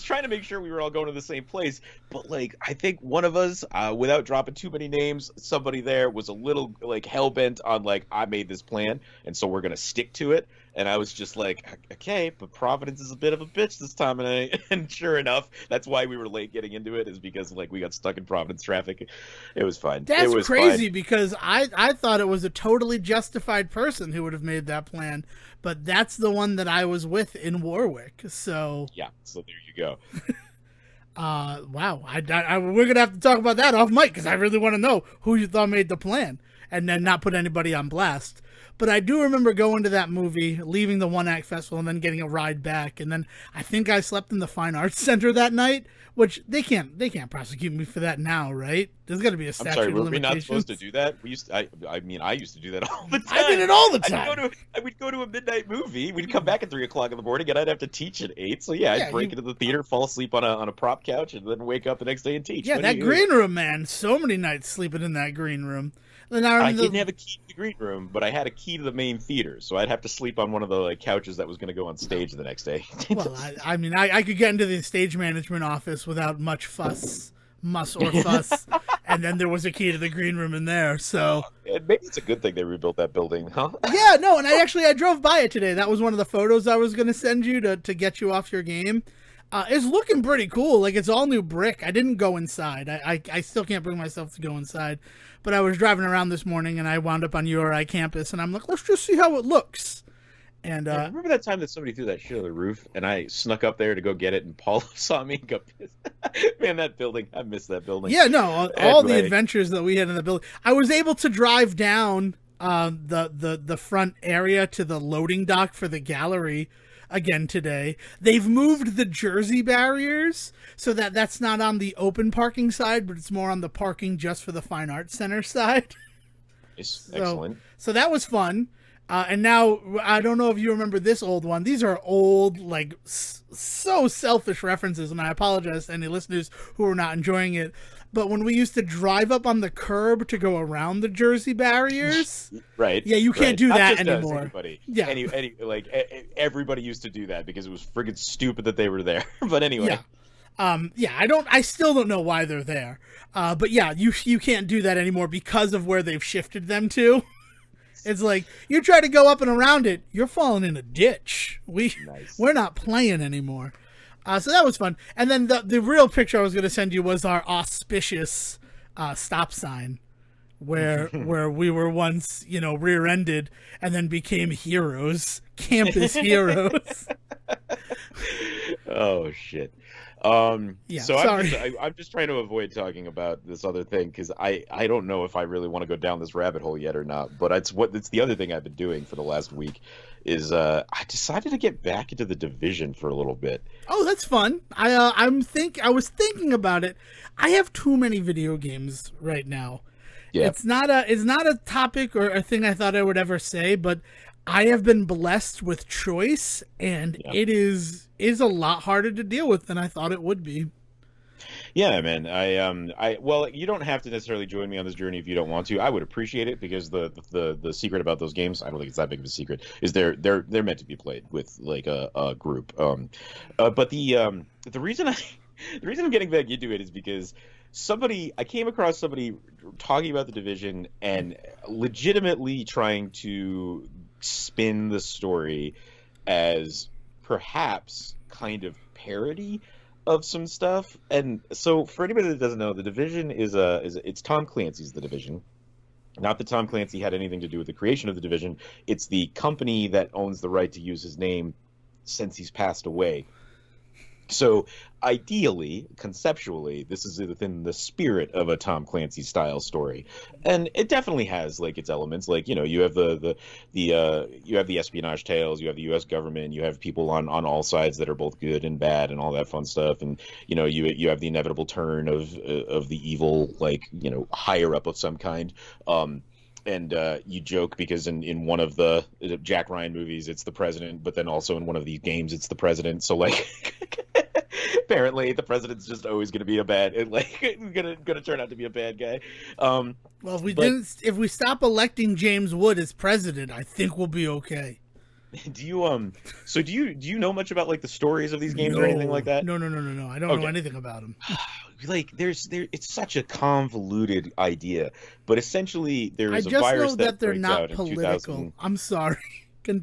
S2: trying to make sure we were all going to the same place, but, like, I think one of us, without dropping too many names, somebody there was a little, like, hell bent on, like, I made this plan, and so we're gonna stick to it. And I was just like, okay, but Providence is a bit of a bitch this time, and sure enough, that's why we were late getting into it, is because, like, we got stuck in Providence traffic. It was fine.
S1: That's crazy, because I thought it was a totally justified person who would have made that plan, but that's the one that I was with in Warwick. So
S2: yeah, so there you go.
S1: Wow, we're gonna have to talk about that off mic, because I really want to know who you thought made the plan. and then not put anybody on blast. But I do remember going to that movie, leaving the One Act Festival, and then getting a ride back. And then I think I slept in the Fine Arts Center that night, which they can't prosecute me for that now, right? There's got to be a statute of limitations.
S2: Were we not supposed to do that? We used. I used to do that all the time.
S1: I did it all the time.
S2: We'd go to a midnight movie. We'd come back at 3:00 in the morning, and I'd have to teach at 8. So yeah, I'd break into the theater, fall asleep on a prop couch, and then wake up the next day and teach.
S1: Yeah, that green room, man. So many nights sleeping in that green room.
S2: I didn't have a key to the green room, but I had a key to the main theater, so I'd have to sleep on one of the couches that was going to go on stage the next day.
S1: Well, I could get into the stage management office without much muss or fuss, and then there was a key to the green room in there. So
S2: maybe it's a good thing they rebuilt that building, huh?
S1: Yeah, no, and I drove by it today. That was one of the photos I was going to send you to get you off your game. It's looking pretty cool. Like, it's all new brick. I didn't go inside. I still can't bring myself to go inside. But I was driving around this morning, and I wound up on URI campus, and I'm like, let's just see how it looks. And
S2: remember that time that somebody threw that shit on the roof, and I snuck up there to go get it, and Paul saw me and got pissed. Man, that building. I miss that building.
S1: Yeah, no, all the adventures that we had in the building. I was able to drive down the front area to the loading dock for the gallery again today. They've moved the Jersey barriers so that that's not on the open parking side, but it's more on the parking just for the Fine Arts Center side.
S2: Excellent.
S1: So that was fun. And now, I don't know if you remember this old one. These are old, like, so selfish references, and I apologize to any listeners who are not enjoying it. But when we used to drive up on the curb to go around the Jersey barriers,
S2: right?
S1: Yeah, you can't do that anymore.
S2: Anybody. Yeah, everybody used to do that because it was friggin' stupid that they were there. But anyway,
S1: I still don't know why they're there. But yeah, you can't do that anymore because of where they've shifted them to. It's like, you try to go up and around it, you're falling in a ditch. We're not playing anymore. So that was fun. And then the real picture I was going to send you was our auspicious stop sign where we were once, rear-ended and then became heroes, campus heroes.
S2: Oh, shit.
S1: Yeah,
S2: so
S1: sorry.
S2: I'm just trying to avoid talking about this other thing because I don't know if I really want to go down this rabbit hole yet or not. But it's the other thing I've been doing for the last week is I decided to get back into the Division for a little bit.
S1: Oh, that's fun. I was thinking about it. I have too many video games right now. Yeah. It's not a topic or a thing I thought I would ever say, but I have been blessed with choice, and it is a lot harder to deal with than I thought it would be.
S2: Yeah, man. Well, you don't have to necessarily join me on this journey if you don't want to. I would appreciate it because the secret about those games, I don't think it's that big of a secret, is they're meant to be played with like a group. But the reason I'm getting back into it is because I came across somebody talking about the Division and legitimately trying to spin the story as perhaps kind of parody of some stuff. And so for anybody that doesn't know, the Division it's Tom Clancy's The Division. Not that Tom Clancy had anything to do with the creation of the Division. It's the company that owns the right to use his name since he's passed away. So ideally, conceptually, this is within the spirit of a Tom Clancy style story, and it definitely has like its elements. Like, you have you have the espionage tales, you have the U.S. government, you have people on all sides that are both good and bad, and all that fun stuff. And you have the inevitable turn of the evil, like higher up of some kind. And you joke because in one of the Jack Ryan movies, it's the president, but then also in one of these games, it's the president. So like, apparently the president's just always going to be going to turn out to be a bad guy.
S1: Well, if we stop electing James Wood as president, I think we'll be okay.
S2: Do you know much about like the stories of these games or anything like that?
S1: No. I don't know anything about them.
S2: Like it's such a convoluted idea, but essentially there is a virus
S1: I just know that they're not political. I'm sorry. that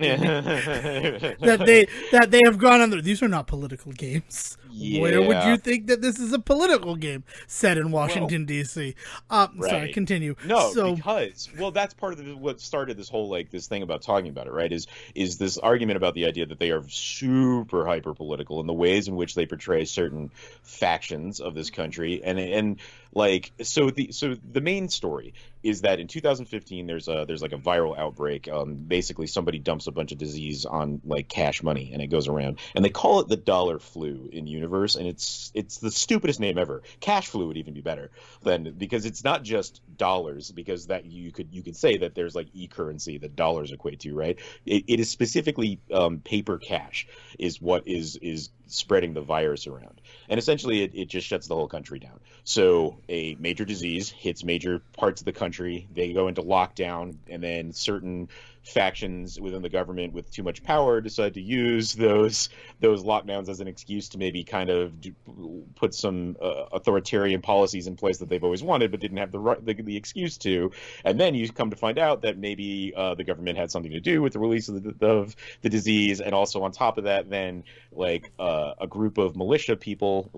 S1: they have gone on there. These are not political games. Yeah. Where would you think that this is a political game set in Washington, D.C.? Right. Sorry, continue.
S2: No, because that's part of what started this whole this thing about talking about it, right? Is this argument about the idea that they are super hyper political in the ways in which they portray certain factions of this country, and like so the main story is that in 2015 there's like a viral outbreak. Basically somebody dumps a bunch of disease on like cash money, and it goes around, and they call it the dollar flu in universe, and it's the stupidest name ever. Cash flu would even be better than, because it's not just dollars, because that you could say that there's like e-currency that dollars equate to, right? It is specifically paper cash is what is spreading the virus around, and essentially it just shuts the whole country down. So a major disease hits major parts of the country, they go into lockdown, and then certain factions within the government with too much power decide to use those lockdowns as an excuse to maybe kind of put some authoritarian policies in place that they've always wanted but didn't have the excuse to. And then you come to find out that maybe the government had something to do with the release of the disease, and also on top of that, then like a group of militia people,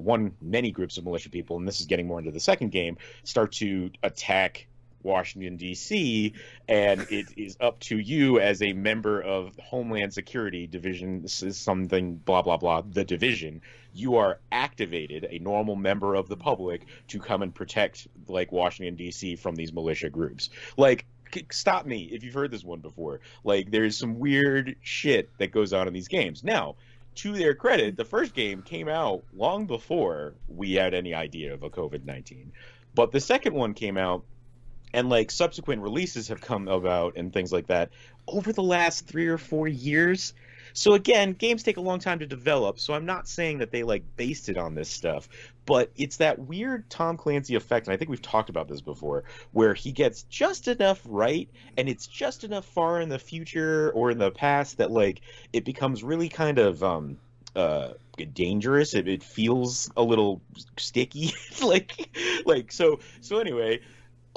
S2: many groups of militia people, and this is getting more into the second game, start to attack Washington, D.C., and it is up to you as a member of Homeland Security Division, this is something, blah, blah, blah, the division. You are activated, a normal member of the public, to come and protect, like, Washington, D.C. from these militia groups. Like, stop me if you've heard this one before. Like, there's some weird shit that goes on in these games. Now, to their credit, the first game came out long before we had any idea of a COVID-19. But the second one came out, and like subsequent releases have come about and things like that over the last 3 or 4 years. So again, games take a long time to develop, so I'm not saying that they like based it on this stuff, but it's that weird Tom Clancy effect, and I think we've talked about this before, where he gets just enough right, and it's just enough far in the future or in the past that like it becomes really kind of dangerous. It feels a little sticky. like so anyway,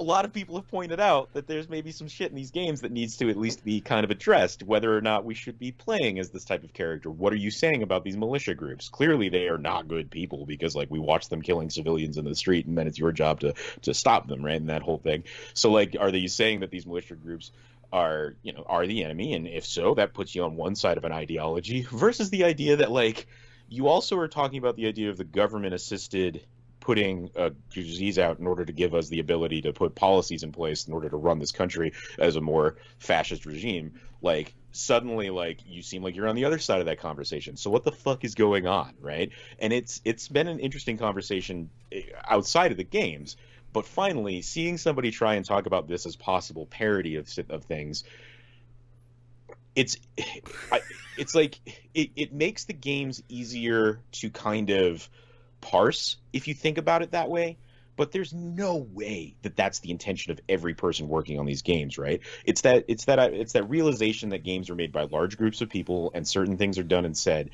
S2: a lot of people have pointed out that there's maybe some shit in these games that needs to at least be kind of addressed, whether or not we should be playing as this type of character. What are you saying about these militia groups? Clearly they are not good people, because like we watch them killing civilians in the street, and then it's your job to stop them, right? And that whole thing. So like, are they saying that these militia groups are the enemy? And if so, that puts you on one side of an ideology, versus the idea that like you also are talking about the idea of the government assisted putting a disease out in order to give us the ability to put policies in place in order to run this country as a more fascist regime. Like suddenly, like you seem like you're on the other side of that conversation. So what the fuck is going on, right? And it's been an interesting conversation outside of the games, but finally seeing somebody try and talk about this as possible parody of things, it's like it makes the games easier to kind of parse if you think about it that way, but there's no way that that's the intention of every person working on these games, right? It's that realization that games are made by large groups of people and certain things are done and said,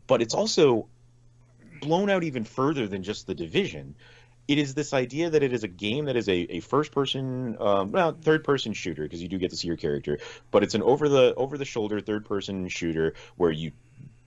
S2: but it's also blown out even further than just the Division. It is this idea that it is a game that is a first-person, third-person shooter, because you do get to see your character, but it's an over-the-shoulder third-person shooter where you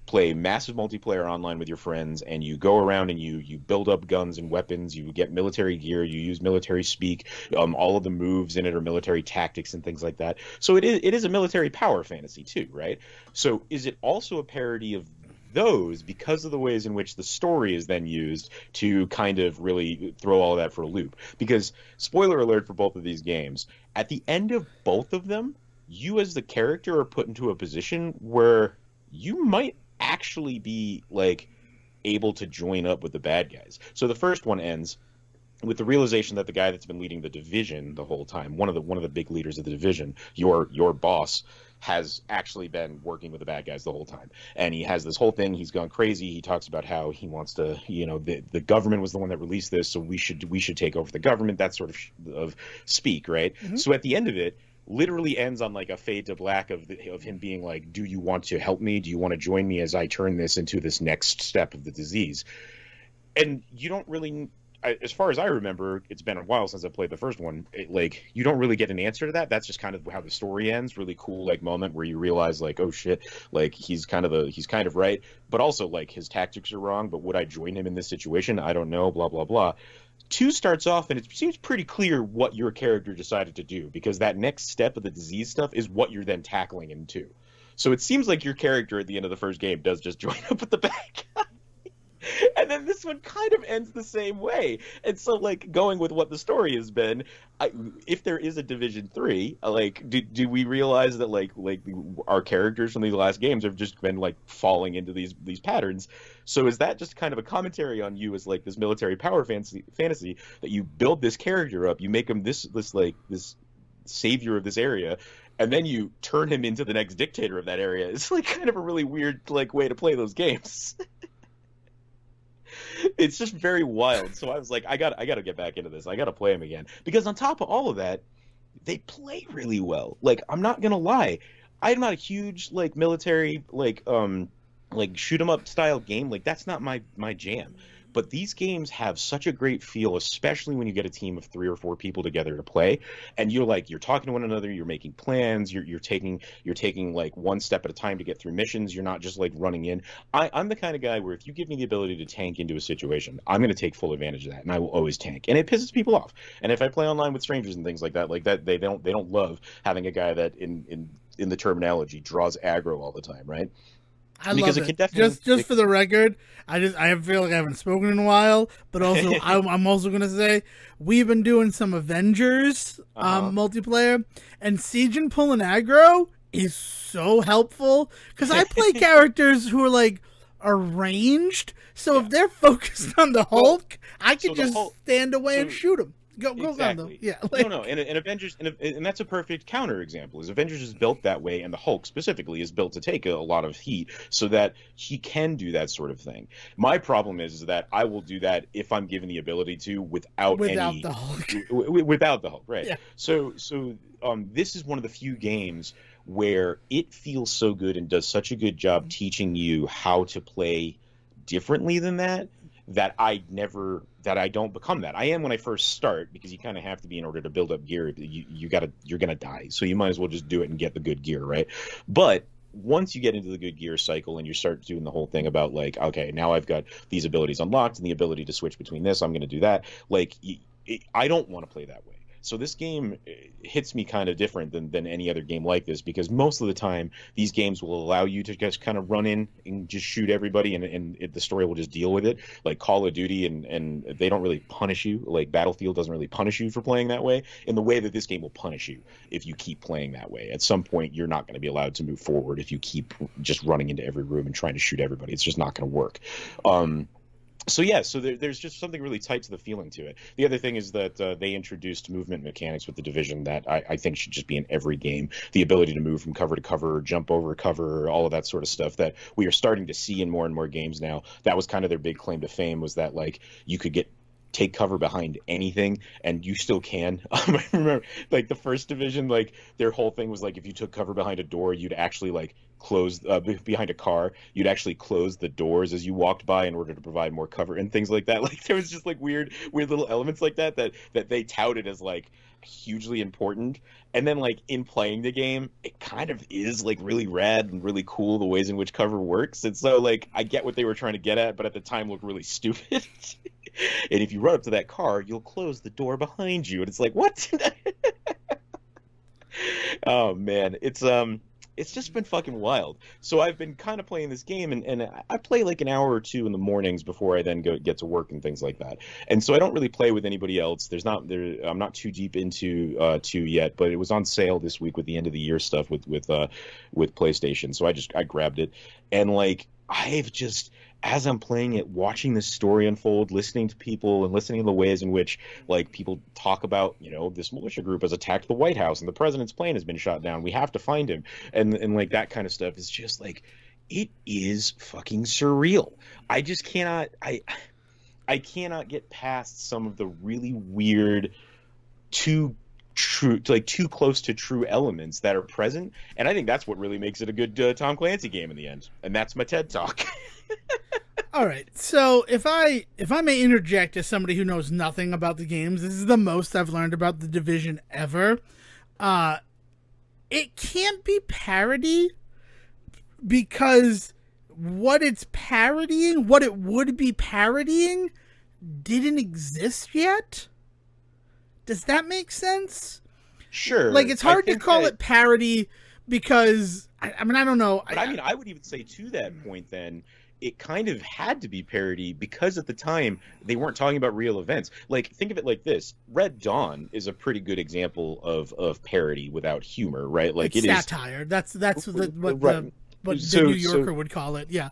S2: play massive multiplayer online with your friends, and you go around and you build up guns and weapons, you get military gear, you use military speak, all of the moves in it are military tactics and things like that. So it is a military power fantasy too, right? So is it also a parody of those because of the ways in which the story is then used to kind of really throw all of that for a loop? Because, spoiler alert for both of these games, at the end of both of them, you as the character are put into a position where you might actually be like able to join up with the bad guys. So the first one ends with the realization that the guy that's been leading the Division the whole time, one of the big leaders of the Division, your boss, has actually been working with the bad guys the whole time. And he has this whole thing, he's gone crazy, he talks about how he wants to, the government was the one that released this, so we should take over the government, that sort of speak, right? Mm-hmm. So at the end of it, literally ends on like a fade to black of him being like, do you want to help me? Do you want to join me as I turn this into this next step of the disease? And you don't really, as far as I remember, it's been a while since I played the first one, you don't really get an answer to that. That's just kind of how the story ends. Really cool like moment where you realize like, oh shit, like he's kind of right, but also like his tactics are wrong, but would I join him in this situation? I don't know, blah blah blah. 2 starts off and it seems pretty clear what your character decided to do, because that next step of the disease stuff is what you're then tackling in 2. So it seems like your character at the end of the first game does just join up with the bad guy. And then this one kind of ends the same way. And so, like, going with what the story has been, if there is a Division 3, like, do we realize that our characters from these last games have just been like falling into these patterns? So is that just kind of a commentary on you as like this military power fantasy that you build this character up, you make him this savior of this area, and then you turn him into the next dictator of that area? It's like kind of a really weird like way to play those games. It's just very wild. So I was like, I gotta get back into this. I gotta play them again. Because on top of all of that, they play really well. Like, I'm not gonna lie. I'm not a huge like military like shoot 'em up style game. Like, that's not my jam. But these games have such a great feel, especially when you get a team of 3 or 4 people together to play, and you're talking to one another, you're making plans, you're taking like one step at a time to get through missions. You're not just like running in. I'm the kind of guy where if you give me the ability to tank into a situation, I'm going to take full advantage of that, and I will always tank. And it pisses people off. And if I play online with strangers and things like that, they don't love having a guy that in the terminology draws aggro all the time, right?
S1: I
S2: Because
S1: love
S2: it can
S1: it.
S2: definitely
S1: Just for the record, I feel like I haven't spoken in a while, but also I'm also gonna say we've been doing some Avengers multiplayer, and Siege and pulling aggro is so helpful because I play characters who are like arranged, so if they're focused on the Hulk, I can just stand away and shoot them. Go
S2: exactly.
S1: Yeah.
S2: No. And Avengers, and that's a perfect counter example. Is Avengers is built that way, and the Hulk specifically is built to take a lot of heat, so that he can do that sort of thing. My problem is that I will do that if I'm given the ability to without
S1: the Hulk.
S2: Without the Hulk, right?
S1: Yeah.
S2: So this is one of the few games where it feels so good and does such a good job teaching you how to play differently than that I don't become that. I am when I first start, because you kind of have to be in order to build up gear. You're gonna die, so you might as well just do it and get the good gear, right? But once you get into the good gear cycle and you start doing the whole thing about like, okay, now I've got these abilities unlocked and the ability to switch between this, I'm going to do that. Like, I don't want to play that way. So this game hits me kind of different than any other game like this, because most of the time these games will allow you to just kind of run in and just shoot everybody, and the story will just deal with it. Like Call of Duty, and they don't really punish you. Like Battlefield doesn't really punish you for playing that way in the way that this game will punish you if you keep playing that way. At some point, you're not going to be allowed to move forward if you keep just running into every room and trying to shoot everybody. It's just not going to work. So there's just something really tight to the feeling to it. The other thing is that they introduced movement mechanics with the Division that I think should just be in every game. The ability to move from cover to cover, jump over cover, all of that sort of stuff that we are starting to see in more and more games now. That was kind of their big claim to fame, was that like you could take cover behind anything, and you still can. I remember like the first Division, like their whole thing was like if you took cover behind a door, you'd actually like close behind a car, you'd actually close the doors as you walked by in order to provide more cover and things like that. Like there was just like weird little elements like that they touted as like hugely important. And then like in playing the game, it kind of is like really rad and really cool the ways in which cover works. And so like I get what they were trying to get at, but at the time looked really stupid. And if you run up to that car, you'll close the door behind you, and it's like, what? Oh man, it's just been fucking wild. So I've been kind of playing this game, and I play like an hour or two in the mornings before I then get to work and things like that. And so I don't really play with anybody else. I'm not too deep into 2 yet, but it was on sale this week with the end of the year stuff with PlayStation. So I grabbed it, and like I've just, as I'm playing it, watching this story unfold, listening to people and listening to the ways in which like people talk about, this militia group has attacked the White House and the president's plane has been shot down. We have to find him. And like that kind of stuff is just like, it is fucking surreal. I just cannot, I cannot get past some of the really weird, too close to true elements that are present. And I think that's what really makes it a good Tom Clancy game in the end. And that's my TED Talk.
S1: All right, so if I may interject as somebody who knows nothing about the games, this is the most I've learned about the Division ever. It can't be parody because what it's parodying, what it would be parodying, didn't exist yet. Does that make sense?
S2: Sure.
S1: Like, it's hard to call it parody because I mean, I don't know.
S2: But I mean, I would even say to that point then, it kind of had to be parody because at the time they weren't talking about real events. Like, think of it like this: Red Dawn is a pretty good example of parody without humor, right? Like,
S1: it's
S2: it is
S1: satire. That's
S2: right.
S1: what the
S2: So
S1: New Yorker would call it. Yeah.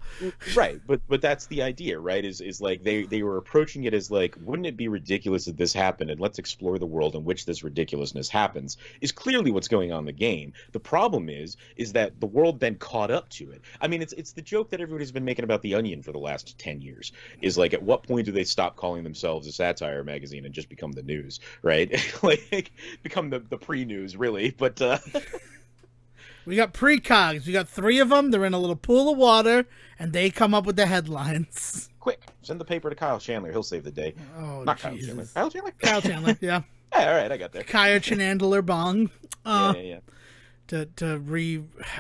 S2: Right, but that's the idea, right? Is like they were approaching it as like, wouldn't it be ridiculous if this happened, and let's explore the world in which this ridiculousness happens, is clearly what's going on in the game. The problem is that the world then caught up to it. I mean, it's the joke that everybody's been making about The Onion for the last 10 years, is like, at what point do they stop calling themselves a satire magazine and just become the news, right? Like, become the pre-news, really. But
S1: We got precogs. We got 3 of them. They're in a little pool of water, and they come up with the headlines.
S2: quick, send the paper to Kyle Chandler. He'll save the day.
S1: Oh,
S2: Not
S1: Jesus.
S2: Kyle Chandler. Kyle Chandler.
S1: Kyle Chandler, yeah.
S2: Yeah, all right, I got there.
S1: Kaya Chandler Bong.
S2: Yeah.
S1: To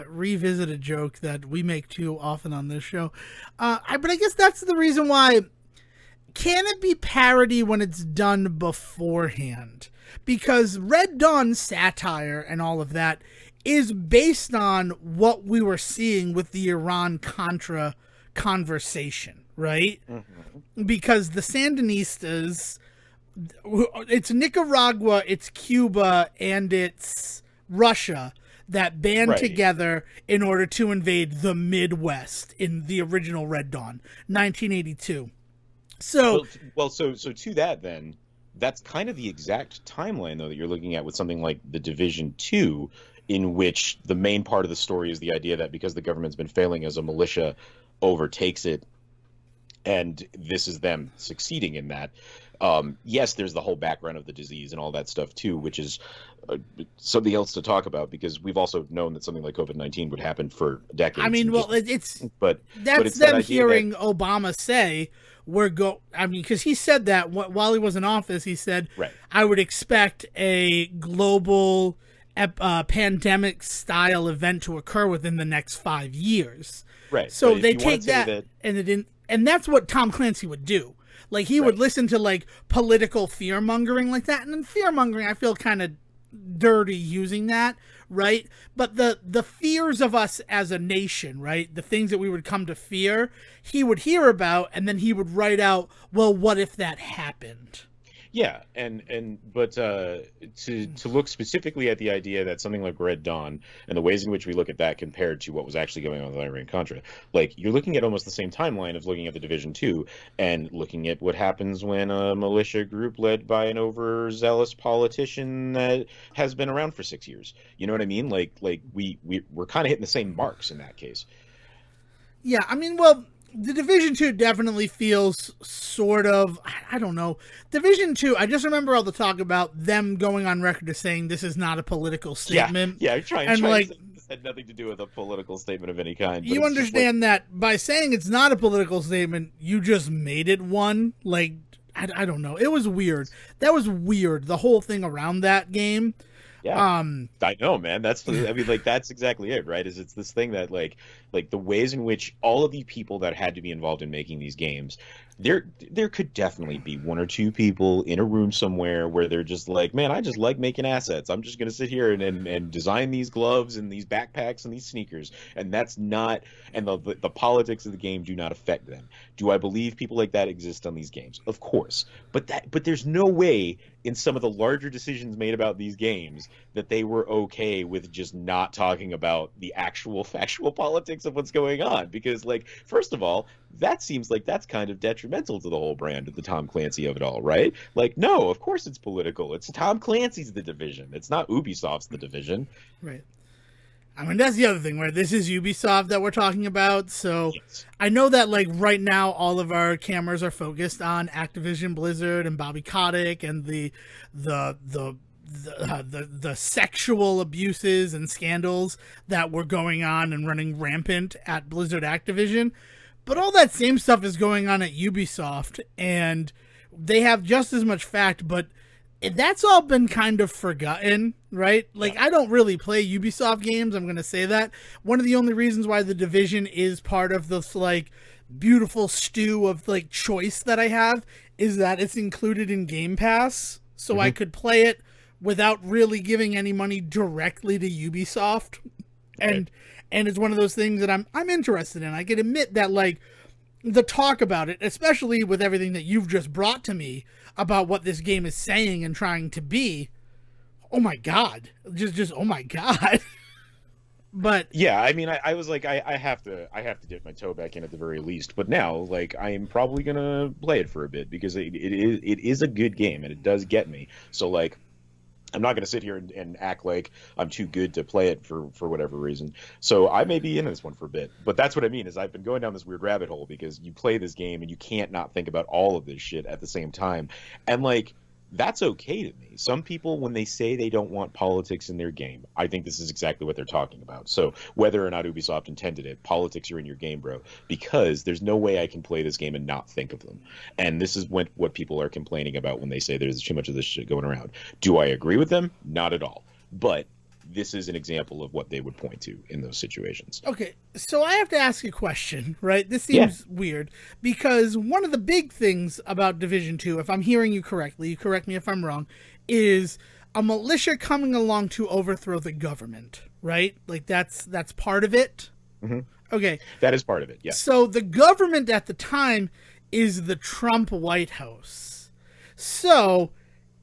S1: revisit a joke that we make too often on this show. But I guess that's the reason why. Can it be parody when it's done beforehand? Because Red Dawn satire and all of that is based on what we were seeing with the Iran-Contra conversation, right? Mm-hmm. Because the Sandinistas, it's Nicaragua, it's Cuba, and it's Russia that band together in order to invade the Midwest in the original Red Dawn, 1982. So
S2: to that then, that's kind of the exact timeline though that you're looking at with something like The Division 2, in which the main part of the story is the idea that because the government's been failing as a militia overtakes it, and this is them succeeding in that. Yes, there's the whole background of the disease and all that stuff too, which is something else to talk about, because we've also known that something like COVID-19 would happen for decades.
S1: I mean, well,
S2: it's
S1: them
S2: that
S1: hearing Obama say because he said that while he was in office, he said, I would expect a global pandemic style event to occur within the next 5 years.
S2: Right.
S1: So they take that and that's what Tom Clancy would do. Like, he would listen to like political fear mongering like that, and then fear mongering, I feel kind of dirty using that, right? But the fears of us as a nation, right? The things that we would come to fear, he would hear about, and then he would write out, well, what if that happened?
S2: Yeah, but to look specifically at the idea that something like Red Dawn and the ways in which we look at that compared to what was actually going on with Iran-Contra, like, you're looking at almost the same timeline of looking at the Division 2 and looking at what happens when a militia group led by an overzealous politician that has been around for 6 years. You know what I mean? Like we're kind of hitting the same marks in that case.
S1: Yeah, I mean, well, the Division 2 definitely feels sort of, I don't know. Division 2, I just remember all the talk about them going on record as saying this is not a political statement.
S2: Yeah, trying like, this had nothing to do with a political statement of any kind.
S1: You understand that by saying it's not a political statement, you just made it one. Like, I don't know. It was weird. That was weird, the whole thing around that game.
S2: Yeah, I know, man. That's exactly it, right? It's this thing that like the ways in which all of the people that had to be involved in making these games, there could definitely be 1 or 2 people in a room somewhere where they're just like, man, I just like making assets. I'm just gonna sit here and design these gloves and these backpacks and these sneakers, and that's not. And the politics of the game do not affect them. Do I believe people like that exist on these games? Of course, but there's no way in some of the larger decisions made about these games that they were okay with just not talking about the actual factual politics of what's going on, because, like, first of all, that seems like that's kind of detrimental to the whole brand of the Tom Clancy of it all, right? Like, no, of course it's political. It's Tom Clancy's The Division. It's not Ubisoft's The Division.
S1: Right. I mean, that's the other thing, where this is Ubisoft that we're talking about. So yes. I know that, like, right now all of our cameras are focused on Activision Blizzard and Bobby Kotick and the sexual abuses and scandals that were going on and running rampant at Blizzard Activision. But all that same stuff is going on at Ubisoft, and they have just as much fact, but that's all been kind of forgotten, right? Like, I don't really play Ubisoft games, I'm going to say that. One of the only reasons why The Division is part of this, like, beautiful stew of, like, choice that I have is that it's included in Game Pass, so I could play it without really giving any money directly to Ubisoft. And it's one of those things that I'm interested in. I can admit that, like, the talk about it, especially with everything that you've just brought to me about what this game is saying and trying to be, oh my god, just oh my god. But
S2: yeah, I mean, I was like, I have to dip my toe back in at the very least. But now, like, I am probably gonna play it for a bit because it is a good game and it does get me. So like, I'm not gonna sit here and act like I'm too good to play it for whatever reason. So I may be in this one for a bit. But that's what I mean is I've been going down this weird rabbit hole because you play this game and you can't not think about all of this shit at the same time. And like, that's okay to me. Some people, when they say they don't want politics in their game, I think this is exactly what they're talking about. So whether or not Ubisoft intended it, politics are in your game, bro, because there's no way I can play this game and not think of them. And this is what people are complaining about when they say there's too much of this shit going around. Do I agree with them? Not at all. But this is an example of what they would point to in those situations.
S1: okay, so I have to ask a question, right? This
S2: Yeah.
S1: seems weird because one of the big things about Division 2, if I'm hearing you correctly, you correct me if I'm wrong, is a militia coming along to overthrow the government, right? Like that's part of it.
S2: Hmm.
S1: Okay.
S2: That is part of it, yes.
S1: So the government at the time is the Trump White House. So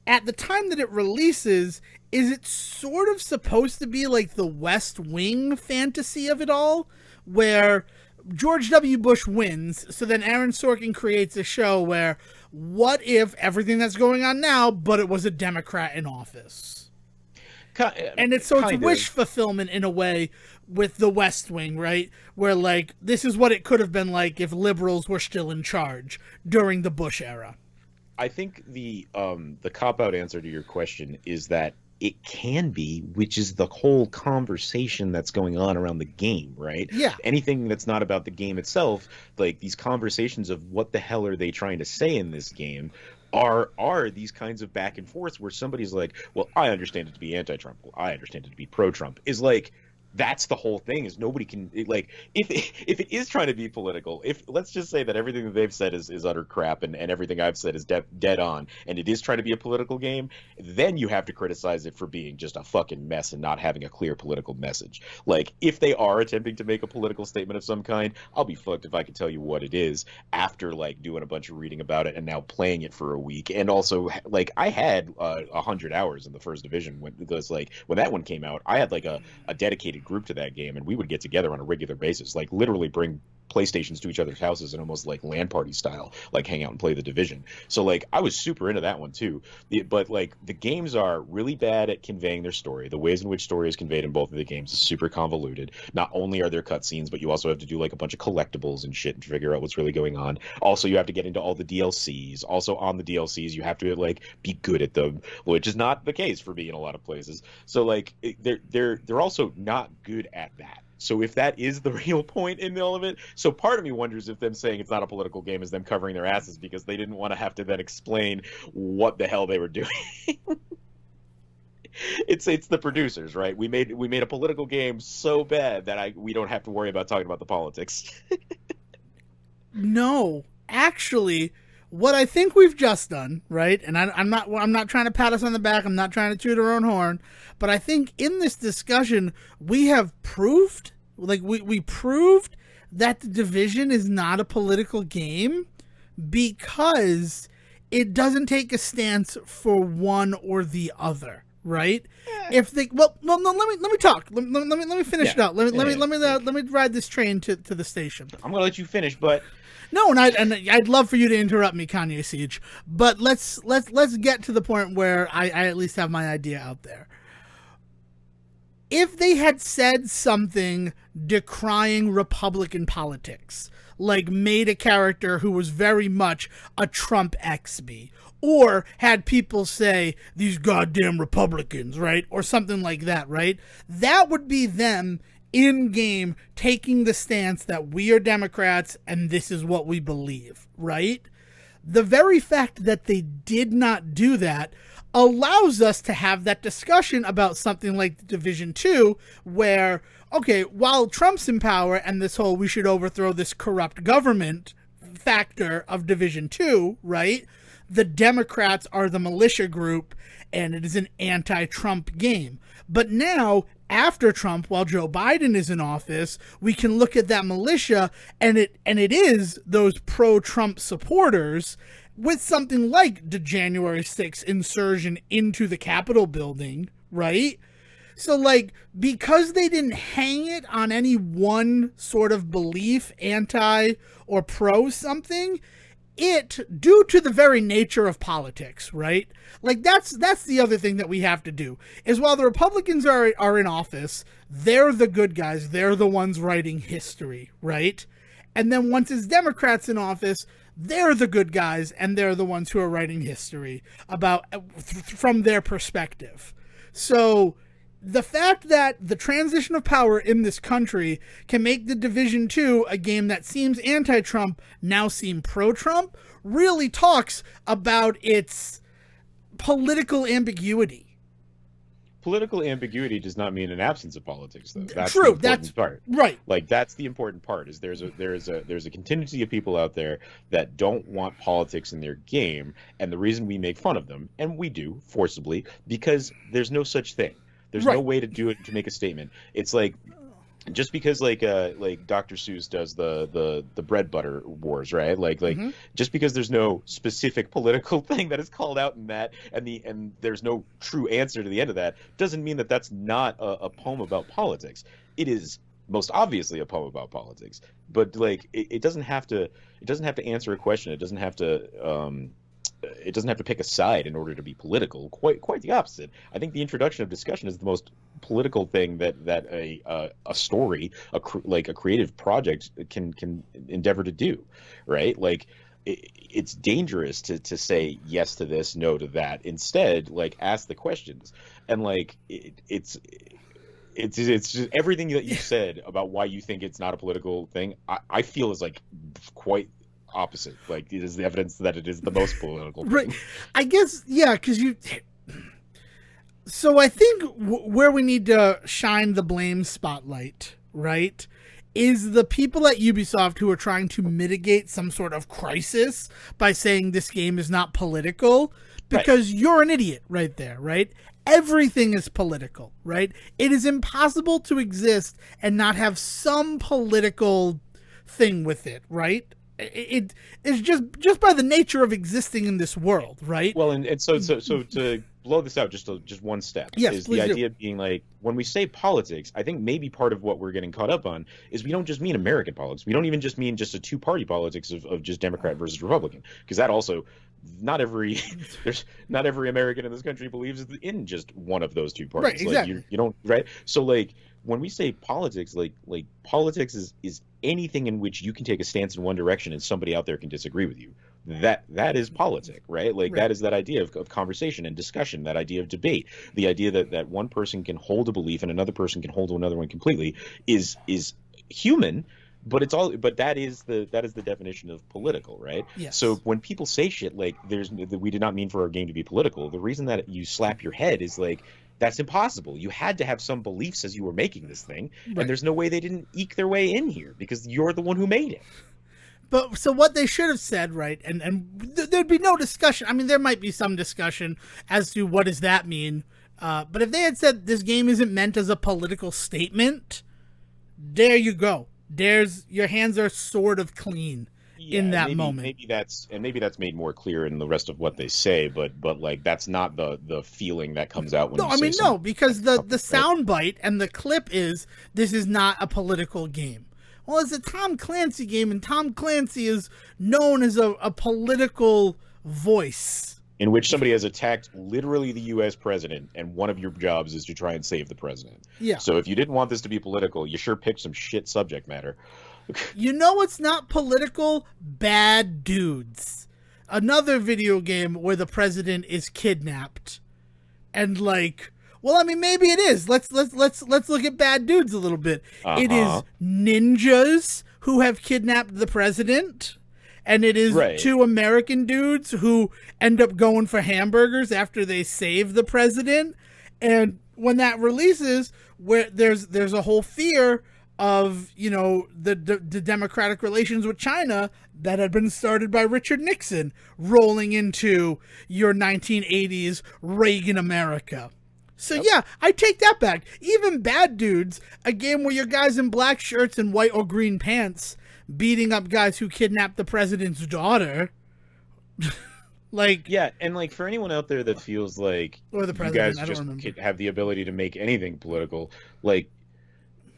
S1: at the time that it releases, is it sort of supposed to be like the West Wing fantasy of it all, where George W. Bush wins, so then Aaron Sorkin creates a show where what if everything that's going on now, but it was a Democrat in office? And it's wish fulfillment in a way with the West Wing, right? Where like this is what it could have been like if liberals were still in charge during the Bush era.
S2: I think the cop-out answer to your question is that it can be, which is the whole conversation that's going on around the game, right?
S1: Yeah.
S2: Anything that's not about the game itself, like these conversations of what the hell are they trying to say in this game, are these kinds of back and forths where somebody's like, well, I understand it to be anti-Trump, well, I understand it to be pro-Trump, is like, that's the whole thing, is nobody can like if it is trying to be political, if let's just say that everything that they've said is utter crap and everything I've said is dead on, and it is trying to be a political game, then you have to criticize it for being just a fucking mess and not having a clear political message. Like if they are attempting to make a political statement of some kind, I'll be fucked if I can tell you what it is after like doing a bunch of reading about it and now playing it for a week. And also like I had 100 hours in the first division when that one came out. I had like a dedicated group to that game, and we would get together on a regular basis, like literally bring PlayStations to each other's houses and almost like LAN party style, like hang out and play the Division. So like I was super into that one too. But like the games are really bad at conveying their story. The ways in which story is conveyed in both of the games is super convoluted. Not only are there cutscenes, but you also have to do like a bunch of collectibles and shit to figure out what's really going on. Also, you have to get into all the DLCs. Also on the DLCs, you have to like be good at them, which is not the case for me in a lot of places. So like they're also not good at that. So if that is the real point in all of it, so part of me wonders if them saying it's not a political game is them covering their asses because they didn't want to have to then explain what the hell they were doing. It's the producers, right? We made a political game so bad that we don't have to worry about talking about the politics.
S1: No, actually, what I think we've just done, right? And I'm not trying to pat us on the back. I'm not trying to toot our own horn, but I think in this discussion we have proved, like we proved that the Division is not a political game because it doesn't take a stance for one or the other, right? If they no, let me talk. Let me finish it out. Let me ride this train to the station.
S2: I'm gonna let you finish, but.
S1: No, and I'd love for you to interrupt me, Kanye Siege. But let's get to the point where I at least have my idea out there. If they had said something decrying Republican politics, like made a character who was very much a Trump XB, or had people say, these goddamn Republicans, right? Or something like that, right? That would be them in-game taking the stance that we are Democrats and this is what we believe, right? The very fact that they did not do that allows us to have that discussion about something like Division 2, where, okay, while Trump's in power and this whole we should overthrow this corrupt government factor of Division 2, right? The Democrats are the militia group, and it is an anti-Trump game. But now, after Trump, while Joe Biden is in office, we can look at that militia, and it is those pro-Trump supporters with something like the January 6th insursion into the Capitol building, right? So, like, because they didn't hang it on any one sort of belief, anti or pro something, it, due to the very nature of politics, right? Like, that's the other thing that we have to do, is while the Republicans are in office, they're the good guys, they're the ones writing history, right? And then once it's Democrats in office, they're the good guys, and they're the ones who are writing history about from their perspective. So the fact that the transition of power in this country can make the Division 2, a game that seems anti-Trump, now seem pro-Trump, really talks about its political ambiguity.
S2: Political ambiguity does not mean an absence of politics, though. That's
S1: True,
S2: the important
S1: that's
S2: part.
S1: right.
S2: Like, that's the important part. Is there's a contingency of people out there that don't want politics in their game, and the reason we make fun of them, and we do forcibly, because there's no such thing. There's no way to do it, to make a statement. It's like, just because like Dr. Seuss does the bread butter wars, right? Like just because there's no specific political thing that is called out in that, and there's no true answer to the end of that, doesn't mean that that's not a poem about politics. It is most obviously a poem about politics, but like it doesn't have to answer a question. It doesn't have to pick a side in order to be political. Quite the opposite. I think the introduction of discussion is the most political thing that a story, like a creative project, can endeavor to do, right? Like it's dangerous to say yes to this, no to that. Instead, like, ask the questions, and like it's just everything that you said about why you think it's not a political thing. I feel is like quite opposite. Like, it is the evidence that it is the most political thing.
S1: Right. I guess, yeah, because so I think where we need to shine the blame spotlight, right, is the people at Ubisoft who are trying to mitigate some sort of crisis by saying this game is not political, because you're an idiot right there, right? Everything is political, right? It is impossible to exist and not have some political thing with it, right? It is just by the nature of existing in this world, right?
S2: Well, and so to blow this out just one step, is the idea being like, when we say politics, I think maybe part of what we're getting caught up on is we don't just mean American politics. We don't even just mean just a two-party politics of just Democrat versus Republican, because that also, not every American in this country believes in just one of those two parties.
S1: Right, exactly.
S2: Like, you don't, right? So like, when we say politics, like politics is anything in which you can take a stance in one direction and somebody out there can disagree with you. That is politic, right? Like, that is that idea of conversation and discussion, that idea of debate, the idea that one person can hold a belief and another person can hold to another one completely is human. But that is the definition of political, right?
S1: Yes.
S2: So when people say shit like we did not mean for our game to be political, the reason that you slap your head is like, that's impossible. You had to have some beliefs as you were making this thing, and there's no way they didn't eke their way in here, because you're the one who made it.
S1: But so what they should have said, right, and there'd be no discussion. I mean, there might be some discussion as to what does that mean. But if they had said this game isn't meant as a political statement, there you go. Your hands are sort of clean in that moment.
S2: Maybe that's made more clear in the rest of what they say, but like, that's not the feeling that comes out when you say something.
S1: No, because the soundbite and the clip is, this is not a political game. Well, it's a Tom Clancy game, and Tom Clancy is known as a political voice.
S2: In which somebody has attacked literally the U.S. president, and one of your jobs is to try and save the president. Yeah. So if you didn't want this to be political, you sure picked some shit subject matter.
S1: You know what's not political? Bad Dudes. Another video game where the president is kidnapped. And like, well, I mean, maybe it is. Let's look at Bad Dudes a little bit. It is ninjas who have kidnapped the president. And it is two American dudes who end up going for hamburgers after they save the president. And when that releases, where there's a whole fear of, you know, the democratic relations with China that had been started by Richard Nixon rolling into your 1980s Reagan America. So yeah, I take that back. Even Bad Dudes, a game where your guys in black shirts and white or green pants beating up guys who kidnapped the president's daughter. Like,
S2: yeah, and like for anyone out there that feels like
S1: or the
S2: you
S1: president,
S2: guys
S1: I don't
S2: just
S1: remember.
S2: have the ability to make anything political, like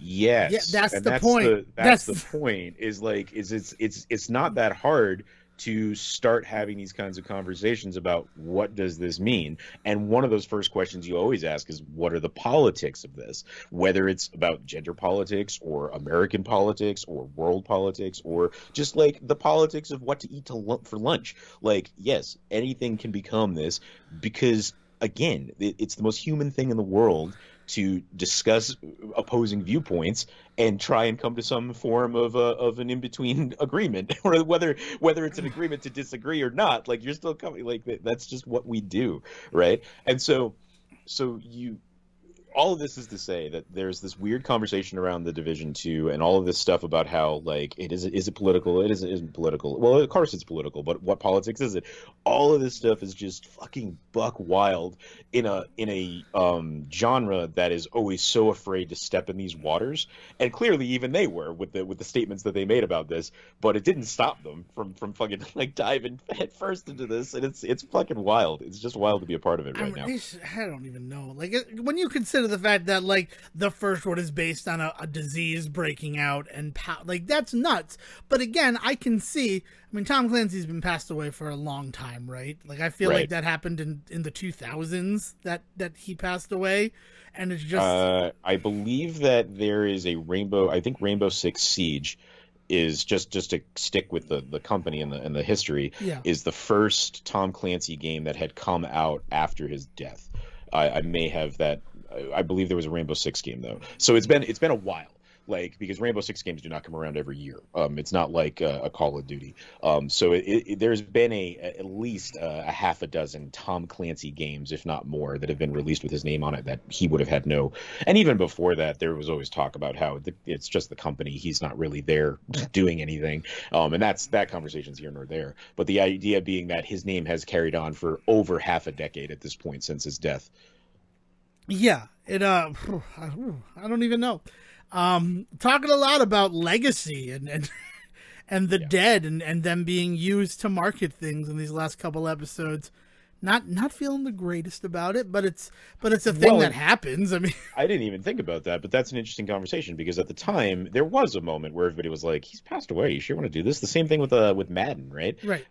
S1: Yeah,
S2: yes,
S1: that's
S2: and
S1: the point.
S2: that's the point. Is like it's not that hard to start having these kinds of conversations about what does this mean. And one of those first questions you always ask is what are the politics of this? Whether it's about gender politics or American politics or world politics or just like the politics of what to eat for lunch. Like yes, anything can become this because again, it's the most human thing in the world to discuss opposing viewpoints and try and come to some form of an in-between agreement, or whether it's an agreement to disagree or not. Like you're still coming. Like that's just what we do, right? And so you all of this is to say that there's this weird conversation around the Division 2 and all of this stuff about how like is it political, it isn't political. Well, of course it's political, but what politics is it? All of this stuff is just fucking buck wild in a genre that is always so afraid to step in these waters. And clearly even they were with the statements that they made about this, but it didn't stop them from fucking like diving head first into this. And it's fucking wild. It's just wild to be a part of it right now.
S1: I don't even know. Like when you consider the fact that like the first one is based on a disease breaking out and like that's nuts. But again, I can see. I mean, Tom Clancy's been passed away for a long time, right? Like I feel like that happened in the 2000s that he passed away, and it's just.
S2: I believe that there is a Rainbow. I think Rainbow Six Siege is just to stick with the company and the history.
S1: Yeah.
S2: Is the first Tom Clancy game that had come out after his death. I may have that. I believe there was a Rainbow Six game though, so it's been a while. Like because Rainbow Six games do not come around every year. It's not like a Call of Duty. So there's been at least a half a dozen Tom Clancy games, if not more, that have been released with his name on it that he would have had no. And even before that, there was always talk about how it's just the company. He's not really there doing anything. And that conversation's here nor there. But the idea being that his name has carried on for over half a decade at this point since his death.
S1: Yeah, I don't even know. Talking a lot about legacy and the dead and them being used to market things in these last couple episodes. Not feeling the greatest about it, but it's a thing that happens. I mean,
S2: I didn't even think about that, but that's an interesting conversation because at the time there was a moment where everybody was like, "He's passed away. You sure want to do this?" The same thing with Madden, right?
S1: Right.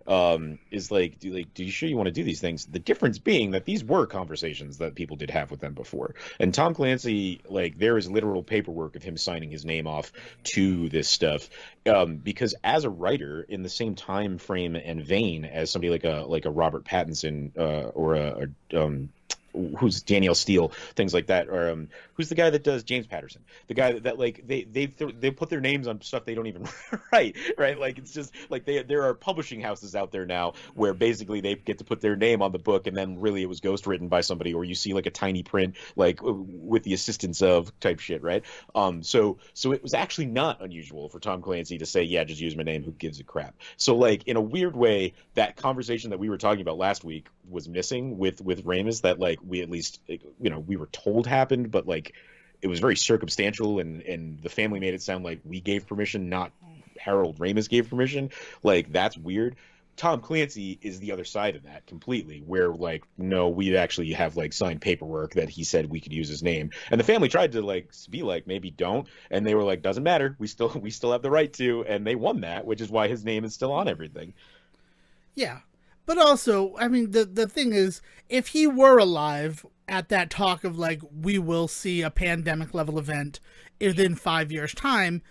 S2: Is like, do you sure you want to do these things? The difference being that these were conversations that people did have with them before. And Tom Clancy, like, there is literal paperwork of him signing his name off to this stuff. Because as a writer in the same time frame and vein as somebody like a Robert Pattinson or who's Danielle Steele, things like that, or who's the guy that does James Patterson, the guy that like they put their names on stuff they don't even write, right? Like it's just like there are publishing houses out there now where basically they get to put their name on the book and then really it was ghost written by somebody, or you see like a tiny print like with the assistance of type shit, right? So it was actually not unusual for Tom Clancy to say, yeah, just use my name, who gives a crap. So like in a weird way, that conversation that we were talking about last week was missing with Ramis, that like we at least, you know, we were told happened, but like it was very circumstantial and the family made it sound like we gave permission, not Harold Ramis gave permission. Like that's weird. Tom Clancy is the other side of that completely, where like, no, we actually have like signed paperwork that he said we could use his name, and the family tried to like be like, maybe don't, and they were like, doesn't matter, we still have the right to, and they won that, which is why his name is still on everything.
S1: Yeah. But also, I mean, the thing is, if he were alive at that talk of like, we will see a pandemic level event within 5 years' time,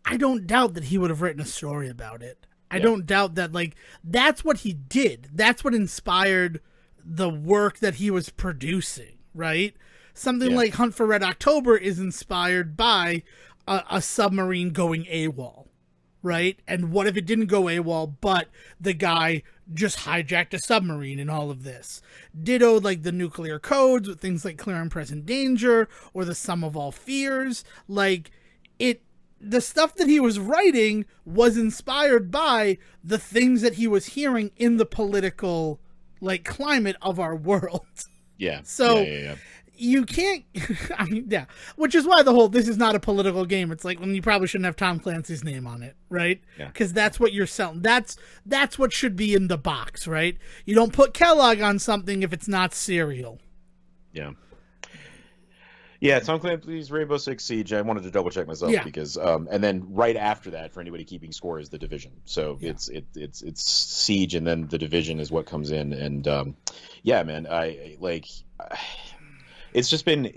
S1: I don't doubt that he would have written a story about it. I don't doubt that, like, that's what he did. That's what inspired the work that he was producing, right? Something like Hunt for Red October is inspired by a submarine going AWOL, right? And what if it didn't go AWOL, but the guy just hijacked a submarine in all of this? Ditto, like, the nuclear codes with things like clear and present danger or the sum of all fears. Like, the stuff that he was writing was inspired by the things that he was hearing in the political like climate of our world.
S2: Yeah.
S1: So
S2: Yeah.
S1: you can't, I mean, yeah, which is why the whole this is not a political game. It's like when you probably shouldn't have Tom Clancy's name on it, right?
S2: Yeah.
S1: Because that's what you're selling. That's what should be in the box, right? You don't put Kellogg on something if it's not cereal.
S2: Yeah. Yeah, Tom Clancy's Rainbow Six Siege. I wanted to double check myself because, and then right after that, for anybody keeping score, is the Division. So it's Siege, and then the Division is what comes in. And yeah, man, it's just been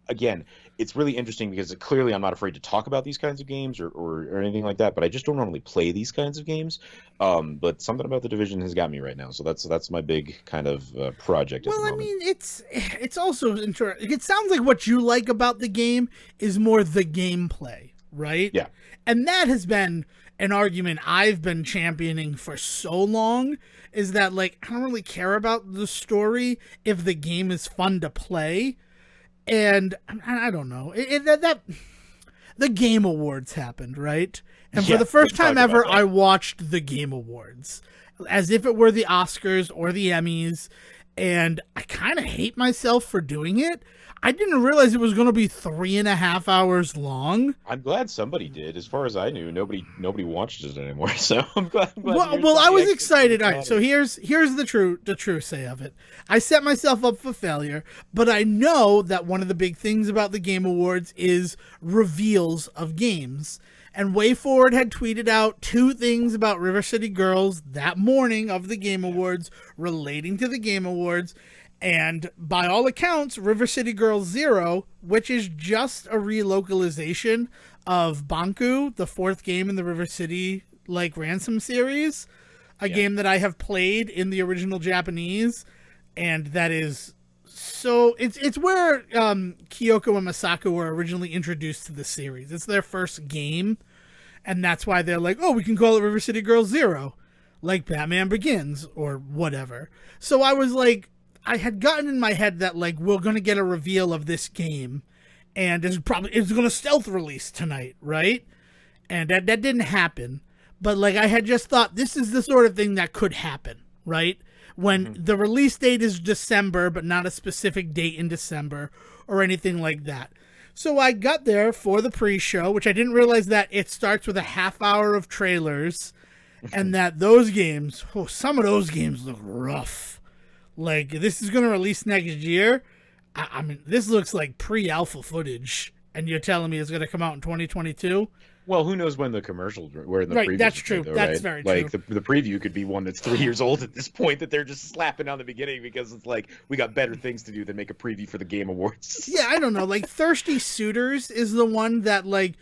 S2: again. It's really interesting because clearly I'm not afraid to talk about these kinds of games or anything like that, but I just don't normally play these kinds of games. But something about the Division has got me right now, so that's my big kind of project.
S1: Well, I mean, it's also interesting. It sounds like what you like about the game is more the gameplay, right?
S2: Yeah.
S1: And that has been an argument I've been championing for so long, is that like I don't really care about the story if the game is fun to play. And I don't know that the Game Awards happened, right? And for the first time ever, I watched the Game Awards as if it were the Oscars or the Emmys, and I kind of hate myself for doing it. I didn't realize it was going to be 3.5 hours long.
S2: I'm glad somebody did. As far as I knew, nobody watched it anymore. So I'm glad.
S1: Well, I was excited. All right, so here's the true say of it. I set myself up for failure, but I know that one of the big things about the Game Awards is reveals of games. And WayForward had tweeted out 2 things about River City Girls that morning of the Game Awards relating to the Game Awards. And by all accounts, River City Girls 0, which is just a relocalization of Banku, the 4th game in the River City like Ransom series, a game that I have played in the original Japanese, and that is so it's where Kyoko and Masako were originally introduced to the series. It's their first game, and that's why they're like, oh, we can call it River City Girls 0, like Batman Begins or whatever. So I was like, I had gotten in my head that like we're gonna get a reveal of this game, and it's gonna stealth release tonight, right? And that didn't happen. But like I had just thought this is the sort of thing that could happen, right? When the release date is December, but not a specific date in December or anything like that. So I got there for the pre-show, which I didn't realize that it starts with a half hour of trailers, and that those games, some of those games look rough. Like, this is going to release next year. I mean, this looks like pre-alpha footage, and you're telling me it's going to come out in 2022?
S2: Well, who knows when the commercials were in the
S1: right,
S2: preview.
S1: That's true. Though, that's
S2: right?
S1: very true.
S2: Like, the preview could be one that's 3 years old at this point that they're just slapping on the beginning because it's like, we got better things to do than make a preview for the Game Awards.
S1: Yeah, I don't know. Like, Thirsty Suitors is the one that, like,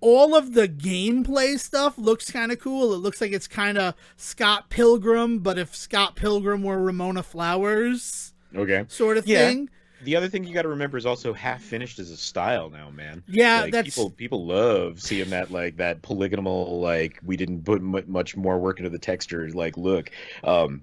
S1: all of the gameplay stuff looks kind of cool. It looks like it's kind of Scott Pilgrim, but if Scott Pilgrim were Ramona Flowers, sort of thing.
S2: The other thing you got to remember is also half finished as a style now, man.
S1: Yeah,
S2: like,
S1: that's
S2: people love seeing that like that polygonal like we didn't put much more work into the texture like look. That's I'm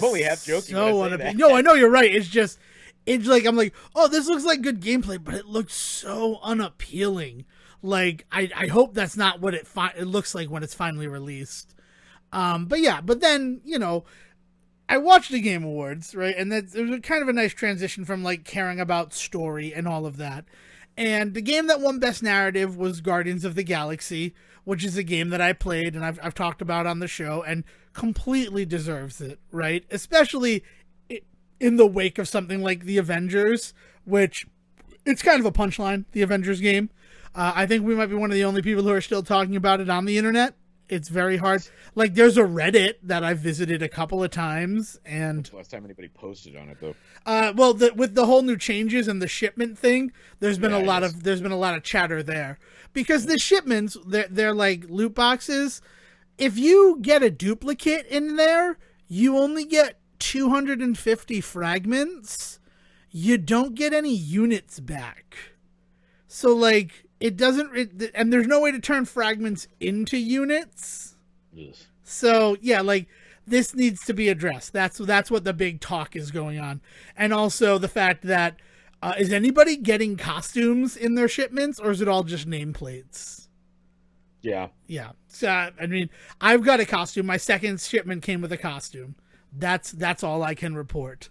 S2: only half joking.
S1: So no, I know you're right. It's like I'm like, oh, this looks like good gameplay, but it looks so unappealing. Like I hope that's not what it looks like when it's finally released. But then I watched the Game Awards, right, and it was kind of a nice transition from like caring about story and all of that. And the game that won Best Narrative was Guardians of the Galaxy, which is a game that I played and I've talked about on the show, and completely deserves it, right? Especially in the wake of something like the Avengers, which it's kind of a punchline, the Avengers game. I think we might be one of the only people who are still talking about it on the internet. It's very hard. Like, there's a Reddit that I've visited a couple of times, and
S2: when's the last time anybody posted on it though?
S1: Well, with the whole new changes and the shipment thing, there's been a lot of chatter there because the shipments they're like loot boxes. If you get a duplicate in there, you only get 250 fragments. You don't get any units back. So like it doesn't, and there's no way to turn fragments into units.
S2: Yes.
S1: So yeah, like this needs to be addressed. That's what the big talk is going on, and also the fact that Is anybody getting costumes in their shipments, or is it all just nameplates?
S2: Yeah.
S1: Yeah. So, I mean, I've got a costume. My second shipment came with a costume. That's all I can report.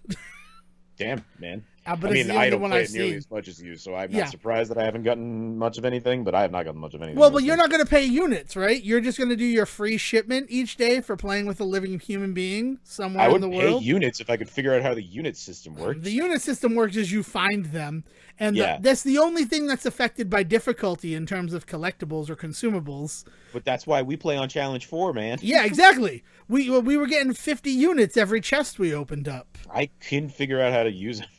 S2: Damn, man.
S1: But
S2: I
S1: it's
S2: mean,
S1: the
S2: I
S1: only
S2: don't
S1: one
S2: play
S1: I've
S2: it nearly
S1: seen.
S2: as much as you, so I'm
S1: Yeah.
S2: not surprised that I haven't gotten much of anything, but I have not gotten much of anything.
S1: Well, but you're not going to pay units, right? You're just going to do your free shipment each day for playing with a living human being somewhere
S2: I
S1: in
S2: would
S1: the
S2: pay
S1: world.
S2: units if I could figure out how the unit system works.
S1: The unit system works as you find them, and
S2: Yeah.
S1: that's the only thing that's affected by difficulty in terms of collectibles or consumables.
S2: But that's why we play on Challenge 4, man.
S1: Yeah, exactly. We were getting 50 units every chest we opened up.
S2: I couldn't figure out how to use them.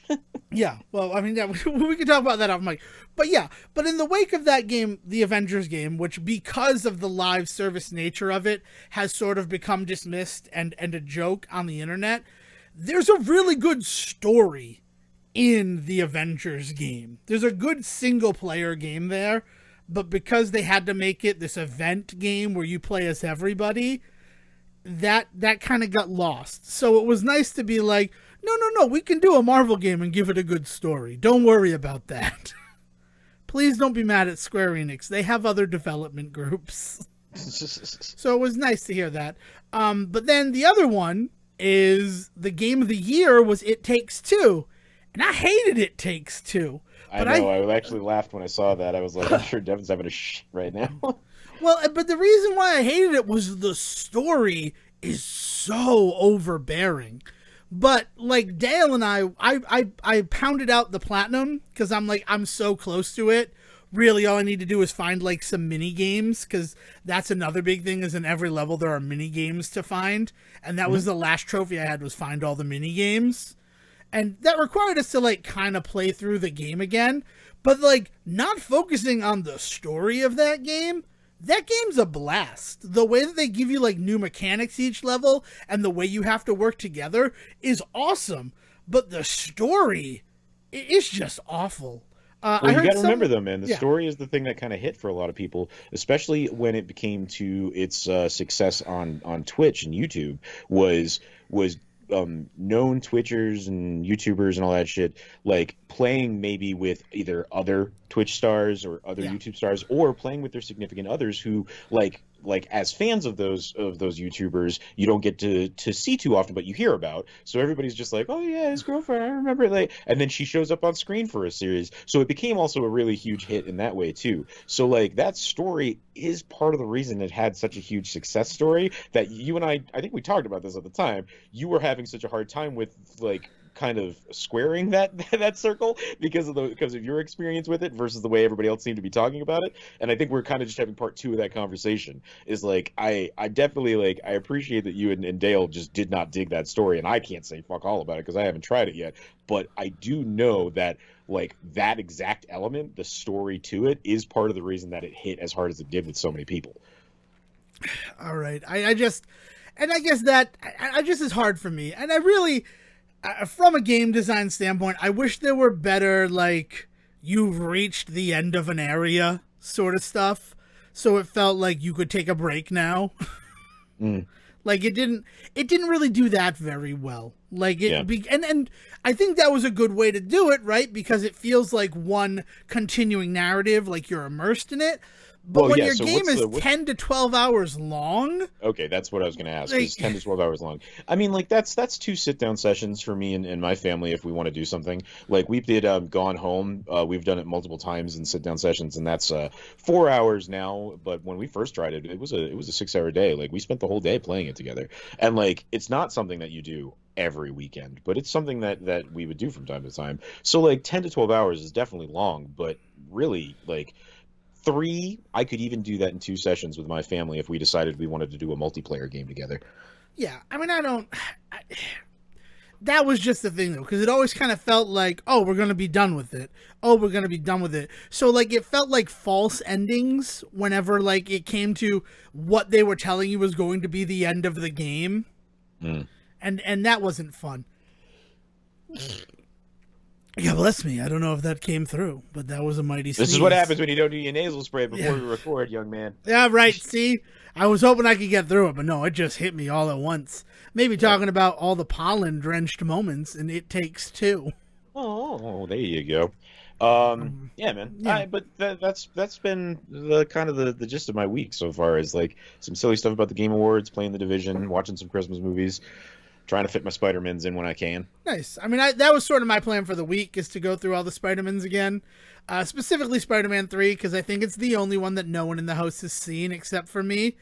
S1: Yeah, well, I mean, yeah, we can talk about that off mic. But yeah, but in the wake of that game, the Avengers game, which because of the live service nature of it has sort of become dismissed and a joke on the internet, there's a really good story in the Avengers game. There's a good single player game there, but because they had to make it this event game where you play as everybody, that kind of got lost. So it was nice to be like, no, we can do a Marvel game and give it a good story. Don't worry about that. Please don't be mad at Square Enix. They have other development groups. So it was nice to hear that. But then the other one is the game of the year was It Takes Two. And I hated It Takes Two.
S2: I know. I actually laughed when I saw that. I was like, I'm sure Devon's having a shit right now.
S1: Well, but the reason why I hated it was the story is so overbearing. But like Dale and I pounded out the platinum because I'm like, I'm so close to it. Really, all I need to do is find like some mini games, because that's another big thing is in every level there are mini games to find. And that was the last trophy I had, was find all the mini games. And that required us to like kind of play through the game again. But like not focusing on the story of that game's a blast. The way that they give you like new mechanics each level and the way you have to work together is awesome. But the story is just awful.
S2: Well, you got to remember though, man, the
S1: Yeah.
S2: story is the thing that kind of hit for a lot of people, especially when it became to its success on Twitch and YouTube. Was known Twitchers and YouTubers and all that shit, like playing maybe with either other Twitch stars or other YouTube stars, or playing with their significant others who like as fans of those YouTubers you don't get to see too often, but you hear about. So everybody's just like, oh yeah, his girlfriend, I remember, like, and then she shows up on screen for a series. So it became also a really huge hit in that way too. So like that story is part of the reason it had such a huge success story, that you and I think we talked about this at the time. You were having such a hard time with like kind of squaring that circle because of your experience with it versus the way everybody else seemed to be talking about it. And I think we're kind of just having part two of that conversation, is like I definitely, like, I appreciate that you and Dale just did not dig that story, and I can't say fuck all about it because I haven't tried it yet, but I do know that like that exact element, the story to it, is part of the reason that it hit as hard as it did with so many people.
S1: All right. I just is hard for me. And I really, from a game design standpoint, I wish there were better, like, you've reached the end of an area sort of stuff. So it felt like you could take a break now. Like it didn't really do that very well. Like and I think that was a good way to do it, right? Because it feels like one continuing narrative, like you're immersed in it. But when your game is 10 to 12 hours long...
S2: Okay, that's what I was going to ask. It's 10 to 12 hours long. I mean, like, that's 2 sit-down sessions for me and my family if we want to do something. Like, we did Gone Home. We've done it multiple times in sit-down sessions, and that's 4 hours now. But when we first tried it, it was a 6-hour day. Like, we spent the whole day playing it together. And, like, it's not something that you do every weekend, but it's something that we would do from time to time. So, like, 10 to 12 hours is definitely long, but really, like... 3, I could even do that in 2 sessions with my family if we decided we wanted to do a multiplayer game together.
S1: Yeah, I mean, that was just the thing, though, because it always kind of felt like, oh, we're going to be done with it. Oh, we're going to be done with it. So, like, it felt like false endings whenever, like, it came to what they were telling you was going to be the end of the game. And that wasn't fun. Yeah, bless me. I don't know if that came through, but that was a mighty sneeze.
S2: This is what happens when you don't do your nasal spray before we record, young man.
S1: Yeah, right. See? I was hoping I could get through it, but no, it just hit me all at once. Maybe talking about all the pollen-drenched moments, and It Takes Two.
S2: Oh. Oh, there you go. Yeah, man.
S1: Yeah.
S2: But that's been the kind of the gist of my week so far is like some silly stuff about the Game Awards, playing the Division, watching some Christmas movies, trying to fit my Spider-Mans in when I can.
S1: Nice. I mean, that was sort of my plan for the week, is to go through all the Spider-Mans again. Specifically Spider-Man 3, because I think it's the only one that no one in the house has seen except for me.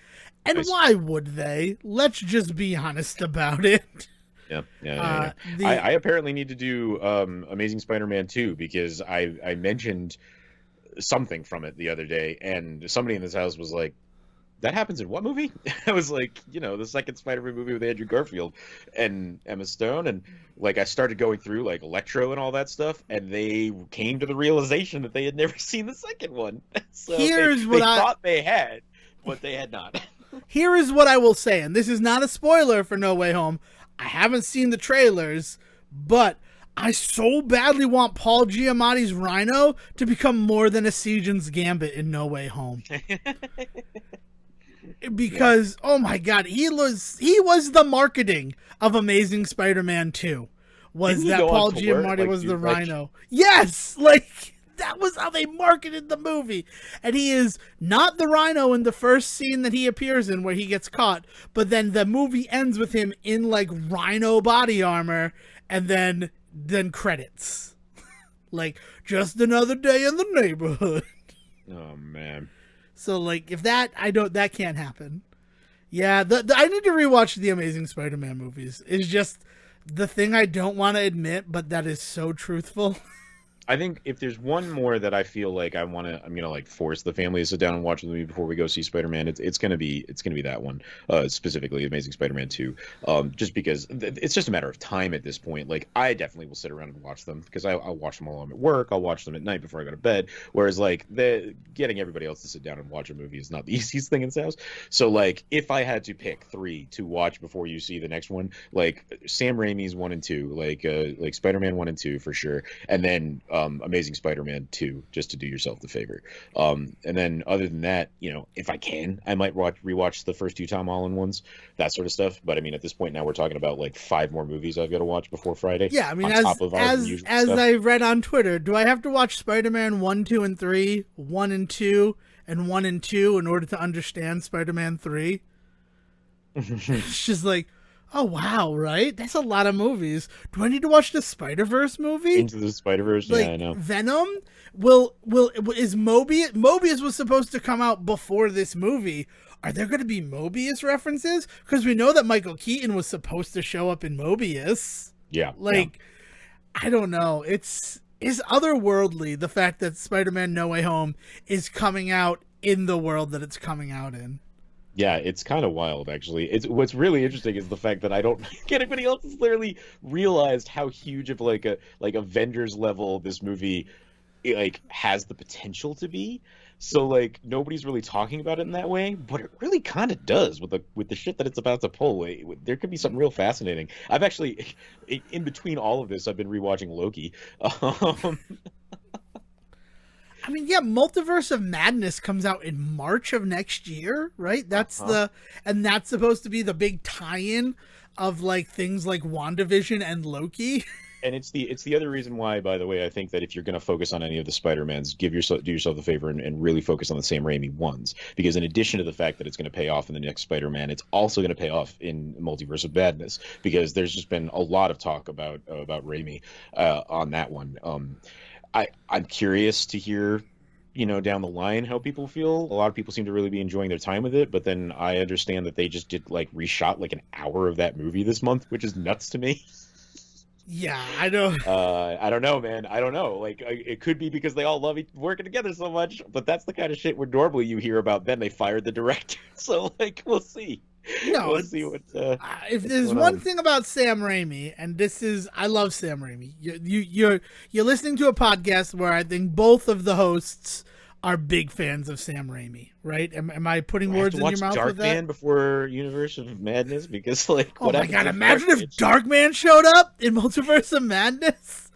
S1: And
S2: Nice.
S1: why would they? Let's just be honest about it.
S2: Yeah. I apparently need to do Amazing Spider-Man 2 because I mentioned something from it the other day, and somebody in this house was like, that happens in what movie? I was like, the second Spider-Man movie with Andrew Garfield and Emma Stone, and like I started going through like Electro and all that stuff, and they came to the realization that they had never seen the second one. So they thought they had, but they had not.
S1: Here is what I will say, and this is not a spoiler for No Way Home. I haven't seen the trailers, but I so badly want Paul Giamatti's Rhino to become more than Esegian's Gambit in No Way Home. Because, oh my god, he was the marketing of Amazing Spider-Man 2. Was that Paul Giamatti was the Rhino. Yes! Like, that was how they marketed the movie. And he is not the Rhino in the first scene that he appears in where he gets caught, but then the movie ends with him in like Rhino body armor and then credits. Like, just another day in the neighborhood.
S2: Oh man.
S1: So like if that can't happen. Yeah, I need to rewatch the Amazing Spider-Man movies. It's just the thing I don't want to admit, but that is so truthful.
S2: I think if there's one more that I feel like I'm gonna like force the family to sit down and watch the movie before we go see Spider-Man. It's gonna be that one, specifically Amazing Spider-Man 2. Just because it's just a matter of time at this point. Like I definitely will sit around and watch them because I'll watch them while I'm at work. I'll watch them at night before I go to bed. Whereas like getting everybody else to sit down and watch a movie is not the easiest thing in this house. So like if I had to pick 3 to watch before you see the next one, like Sam Raimi's 1 and 2, like Spider-Man 1 and 2 for sure, and then Amazing Spider-Man 2, just to do yourself the favor. And then other than that, if I can, I might rewatch the first 2 Tom Holland ones, that sort of stuff. But I mean, at this point now, we're talking about like 5 more movies I've got to watch before Friday.
S1: Yeah, I mean, as I read on Twitter, do I have to watch Spider-Man 1, 2, and 3, 1 and 2, and 1 and 2 in order to understand Spider-Man 3? It's just like, oh wow, right? That's a lot of movies. Do I need to watch the Spider-Verse movie?
S2: Into the Spider-Verse,
S1: like,
S2: yeah, I know.
S1: Venom? Is Mobius? Mobius was supposed to come out before this movie. Are there going to be Mobius references? Because we know that Michael Keaton was supposed to show up in Mobius.
S2: Yeah.
S1: I don't know. It's otherworldly, the fact that Spider-Man No Way Home is coming out in the world that it's coming out in.
S2: Yeah, it's kind of wild, actually. What's really interesting is the fact that I don't think anybody else has literally realized how huge of like Avengers level this movie like has the potential to be. So like nobody's really talking about it in that way, but it really kind of does with the shit that it's about to pull. There could be something real fascinating. I've actually, in between all of this, I've been rewatching Loki.
S1: I mean, yeah, Multiverse of Madness comes out in March of next year, right? That's that's supposed to be the big tie-in of like things like WandaVision and Loki.
S2: And it's the other reason why, by the way, I think that if you're going to focus on any of the Spider-Mans, do yourself a favor and really focus on the Sam Raimi ones, because in addition to the fact that it's going to pay off in the next Spider-Man, it's also going to pay off in Multiverse of Madness, because there's just been a lot of talk about Raimi on that one. I'm curious to hear, down the line how people feel. A lot of people seem to really be enjoying their time with it, but then I understand that they just did like reshot like an hour of that movie this month, which is nuts to me.
S1: Yeah, I know.
S2: I don't know, man. I don't know. Like, it could be because they all love working together so much, but that's the kind of shit where normally you hear about. Then they fired the director, so like, we'll see.
S1: No,
S2: we'll see what.
S1: If there's one thing about Sam Raimi, and I love Sam Raimi. You're listening to a podcast where I think both of the hosts are big fans of Sam Raimi, right? Am I putting words in your mouth with that?
S2: Darkman before Universe of Madness, because like,
S1: oh my god, imagine if Darkman showed up in Multiverse of Madness.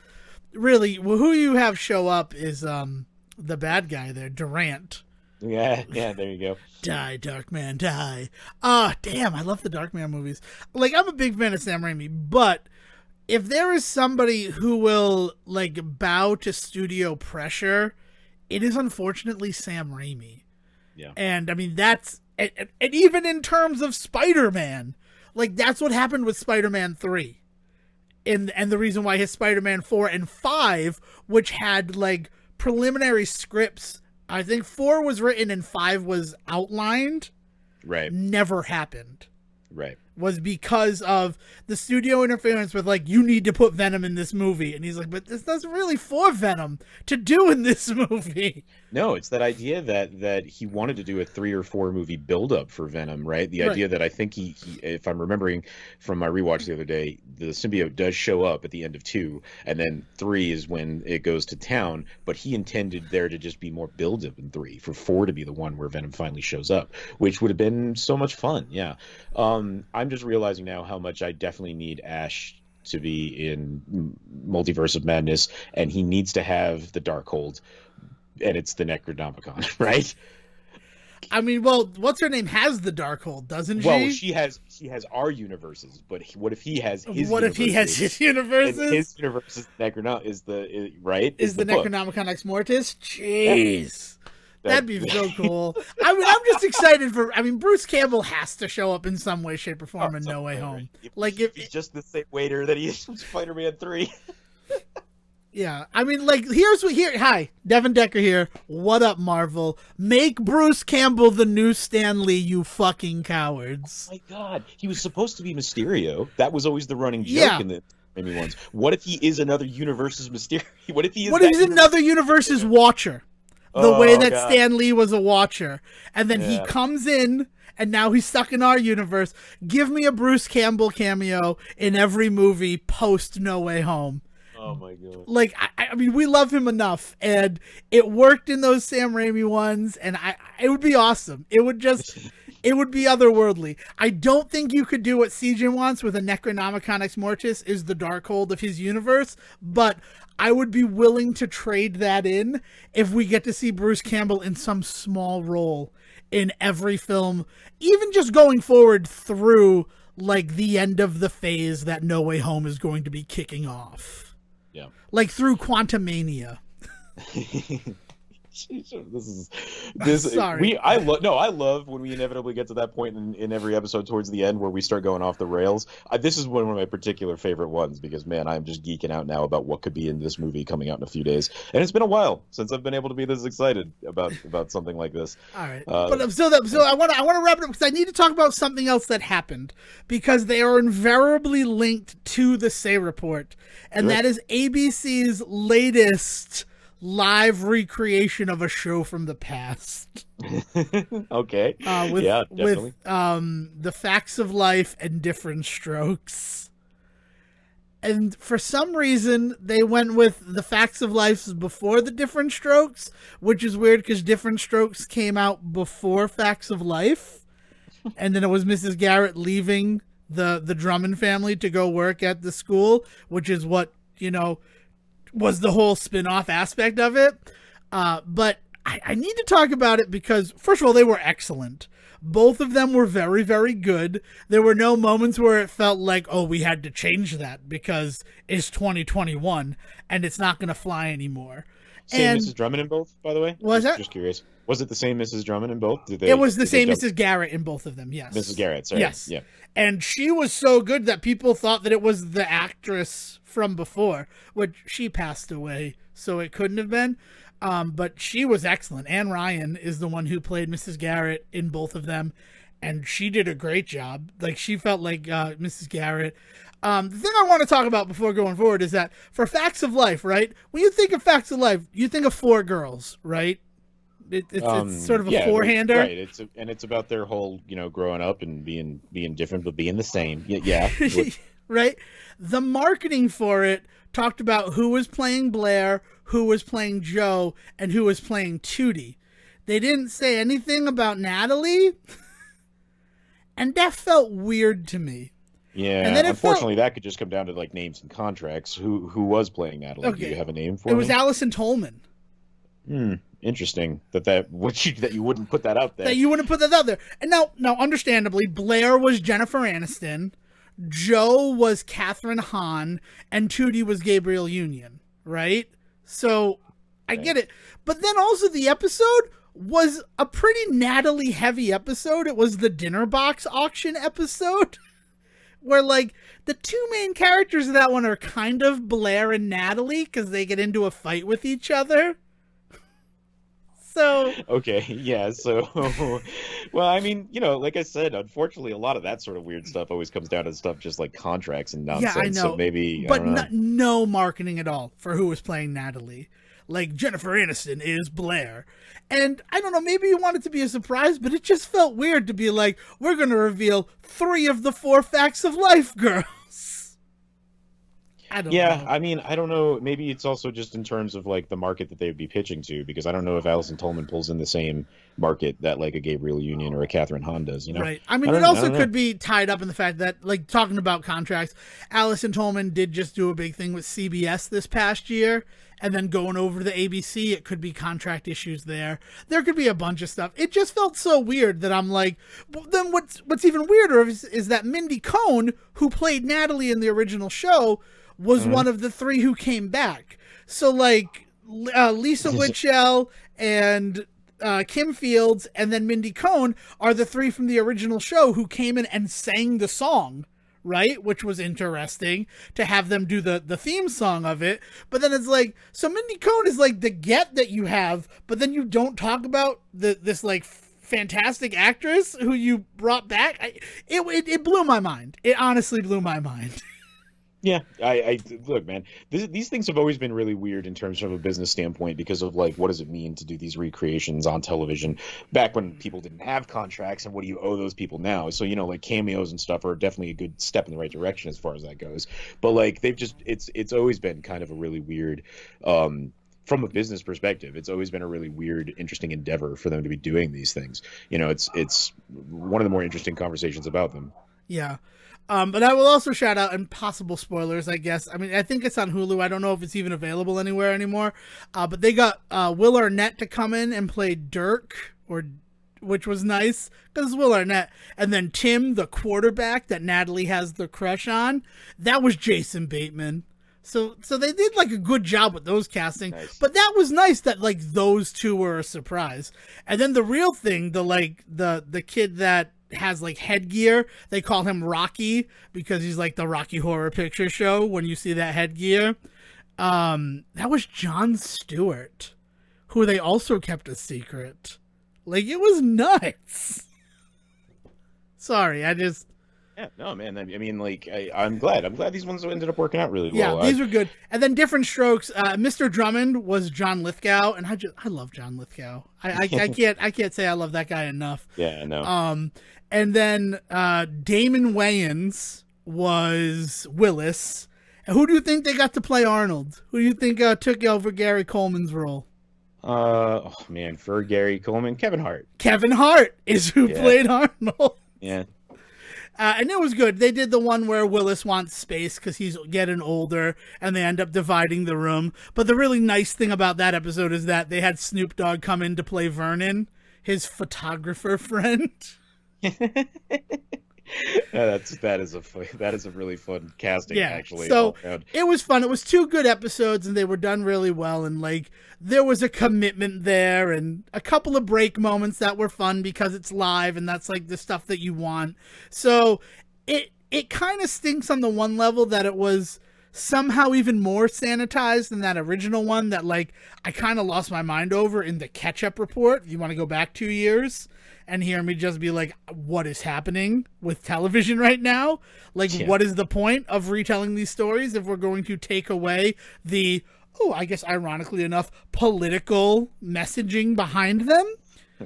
S1: Really, who you have show up is the bad guy there, Durant.
S2: Yeah, there you go.
S1: Die, Darkman, die. Damn, I love the Darkman movies. Like, I'm a big fan of Sam Raimi, but if there is somebody who will like bow to studio pressure, it is unfortunately Sam Raimi.
S2: Yeah.
S1: And I mean, that's, and even in terms of Spider-Man, like that's what happened with Spider-Man 3. And the reason why his Spider-Man 4 and 5, which had like preliminary scripts, I think 4 was written and 5 was outlined,
S2: Right.
S1: never happened.
S2: Right.
S1: Was because of the studio interference with like, you need to put Venom in this movie. And he's like, but this doesn't really for Venom to do in this movie.
S2: No, it's that idea that he wanted to do a 3 or 4 movie buildup for Venom, right? The idea that I think he, if I'm remembering from my rewatch the other day, the symbiote does show up at the end of 2, and then 3 is when it goes to town, but he intended there to just be more buildup in 3, for 4 to be the one where Venom finally shows up, which would have been so much fun, yeah. I'm just realizing now how much I definitely need Ash to be in Multiverse of Madness, and he needs to have the Darkhold, and it's the Necronomicon, right?
S1: I mean, well, what's her name has the Darkhold, doesn't she?
S2: Well, she has our universes, but what if he has his?
S1: What if he has his universes?
S2: And his universe is Necronomicon, right?
S1: Is the Necronomicon Ex Mortis? Jeez. That'd be so cool. I mean, I'm just excited for. I mean, Bruce Campbell has to show up in some way, shape, or form in No Way Home.
S2: If he's just the same waiter that he is from Spider-Man 3.
S1: Yeah, I mean, like, hi, Devon Decker here. What up, Marvel? Make Bruce Campbell the new Stan Lee, you fucking cowards.
S2: Oh my God, he was supposed to be Mysterio. That was always the running joke in the Raimi ones. What if he is another universe's Mysterio? What if he is?
S1: What if he's another universe's Watcher? The way that Stan Lee was a Watcher. And then he comes in, and now he's stuck in our universe. Give me a Bruce Campbell cameo in every movie post No Way Home.
S2: Oh my God.
S1: Like, I mean, we love him enough, and it worked in those Sam Raimi ones, and it would be awesome. It would be otherworldly. I don't think you could do what CJ wants with a Necronomicon Ex Mortis is the Darkhold of his universe, but I would be willing to trade that in if we get to see Bruce Campbell in some small role in every film, even just going forward through, like, the end of the phase that No Way Home is going to be kicking off.
S2: Yeah.
S1: Like, through Quantumania. Sorry.
S2: I love when we inevitably get to that point in every episode towards the end where we start going off the rails. This is one of my particular favorite ones because, man, I'm just geeking out now about what could be in this movie coming out in a few days, and it's been a while since I've been able to be this excited about something like this.
S1: All right, but so I want to wrap it up because I need to talk about something else that happened because they are invariably linked to the Say Report, and that is ABC's latest live recreation of a show from the past.
S2: Okay. Definitely.
S1: With The Facts of Life and Diff'rent Strokes. And for some reason, they went with The Facts of Life before the Diff'rent Strokes, which is weird because Diff'rent Strokes came out before Facts of Life. And then it was Mrs. Garrett leaving the Drummond family to go work at the school, which is what, was the whole spin-off aspect of it. But I need to talk about it because, first of all, they were excellent. Both of them were very, very good. There were no moments where it felt like, oh, we had to change that because it's 2021 and it's not going to fly anymore.
S2: Same Mrs. Drummond in both, by the way?
S1: Was that?
S2: Just curious. Was it the same Mrs. Drummond in both?
S1: It was the same Mrs. Garrett in both of them, yes.
S2: Mrs. Garrett, sorry.
S1: Yes.
S2: Yeah.
S1: And she was so good that people thought that it was the actress from before, which she passed away, so it couldn't have been. But she was excellent. Anne Ryan is the one who played Mrs. Garrett in both of them, and she did a great job. Like, she felt like Mrs. Garrett. The thing I want to talk about before going forward is that for Facts of Life, right? When you think of Facts of Life, you think of 4 girls, right? It's sort of a four-hander.
S2: Right. It's about their whole, growing up and being different but being the same. Yeah.
S1: Right? The marketing for it talked about who was playing Blair, who was playing Joe, and who was playing Tootie. They didn't say anything about Natalie, and that felt weird to me.
S2: Yeah, and then unfortunately, that could just come down to like names and contracts. Who was playing Natalie? Okay. Do you have a name for it?
S1: It was Allison Tolman.
S2: Interesting that you wouldn't put that out there.
S1: That you wouldn't put that out there. And now, understandably, Blair was Jennifer Aniston. Joe was Catherine Hahn, and Tootie was Gabriel Union, right? So I get it. But then also the episode was a pretty Natalie heavy episode. It was the dinner box auction episode where like the two main characters of that one are kind of Blair and Natalie because they get into a fight with each other. So
S2: okay, yeah, so well, I mean, you know, like I said, unfortunately a lot of that sort of weird stuff always comes down to stuff just like contracts and nonsense.
S1: yeah, I know.
S2: So maybe
S1: But
S2: I don't know.
S1: no marketing at all for who was playing Natalie. Like Jennifer Aniston is Blair. And I don't know, maybe you want it to be a surprise, but it just felt weird to be like, we're going to reveal 3 of the 4 facts of life, girls. I don't know.
S2: I mean, I don't know. Maybe it's also just in terms of like the market that they would be pitching to, because I don't know if Alison Tolman pulls in the same market that like a Gabriel Union or a Catherine Hahn does, you know?
S1: Right. I mean, it also could be tied up in the fact that, like, talking about contracts, Alison Tolman did just do a big thing with CBS this past year, and then going over to the ABC, it could be contract issues there. There could be a bunch of stuff. It just felt so weird that I'm like, well, then what's even weirder is that Mindy Cohn, who played Natalie in the original show, was one of the 3 who came back. So, like, Lisa Witchell and Kim Fields and then Mindy Cohn are the 3 from the original show who came in and sang the song, right? Which was interesting to have them do the theme song of it. But then it's like, so Mindy Cohn is like the get that you have, but then you don't talk about this like fantastic actress who you brought back. It blew my mind. It honestly blew my mind.
S2: Yeah, I look, man. These things have always been really weird in terms of a business standpoint because of like, what does it mean to do these recreations on television back when people didn't have contracts, and what do you owe those people now? So, you know, like cameos and stuff are definitely a good step in the right direction as far as that goes. But like, it's always been kind of a really weird, from a business perspective, it's always been a really weird, interesting endeavor for them to be doing these things. You know, it's one of the more interesting conversations about them.
S1: Yeah. But I will also shout out, and possible spoilers, I guess. I mean, I think it's on Hulu. I don't know if it's even available anywhere anymore. But they got Will Arnett to come in and play Dirk, which was nice, because it's Will Arnett. And then Tim, the quarterback that Natalie has the crush on, that was Jason Bateman. So they did like a good job with those casting.
S2: Nice.
S1: But that was nice that like those 2 were a surprise. And then the real thing, the kid that has like headgear, they call him Rocky because he's like the Rocky Horror Picture Show when you see that headgear. That was Jon Stewart, who they also kept a secret. Like, it was nuts. Sorry,
S2: Yeah, no, man. I mean, like, I'm glad these ones ended up working out really
S1: yeah,
S2: well.
S1: these were good. And then Diff'rent Strokes. Mr. Drummond was John Lithgow, and I love John Lithgow. I can't say I love that guy enough.
S2: Yeah, I know.
S1: And then Damon Wayans was Willis. And who do you think they got to play Arnold? Who do you think took over Gary Coleman's role?
S2: Oh man, for Gary Coleman, Kevin Hart.
S1: Kevin Hart is who played Arnold.
S2: Yeah.
S1: And it was good. They did the one where Willis wants space because he's getting older, and they end up dividing the room. But the really nice thing about that episode is that they had Snoop Dogg come in to play Vernon, his photographer friend.
S2: that is a really fun casting.
S1: Yeah,
S2: actually.
S1: so it was fun. It was 2 good episodes, and they were done really well. And like, there was a commitment there, and a couple of break moments that were fun because it's live, and that's like the stuff that you want. So it kind of stinks on the one level that it was somehow even more sanitized than that original one that like I kind of lost my mind over in the Catch-Up Report. You want to go back 2 years and hear me just be like, what is happening with television right now? Like, what is the point of retelling these stories if we're going to take away the, I guess ironically enough, political messaging behind them?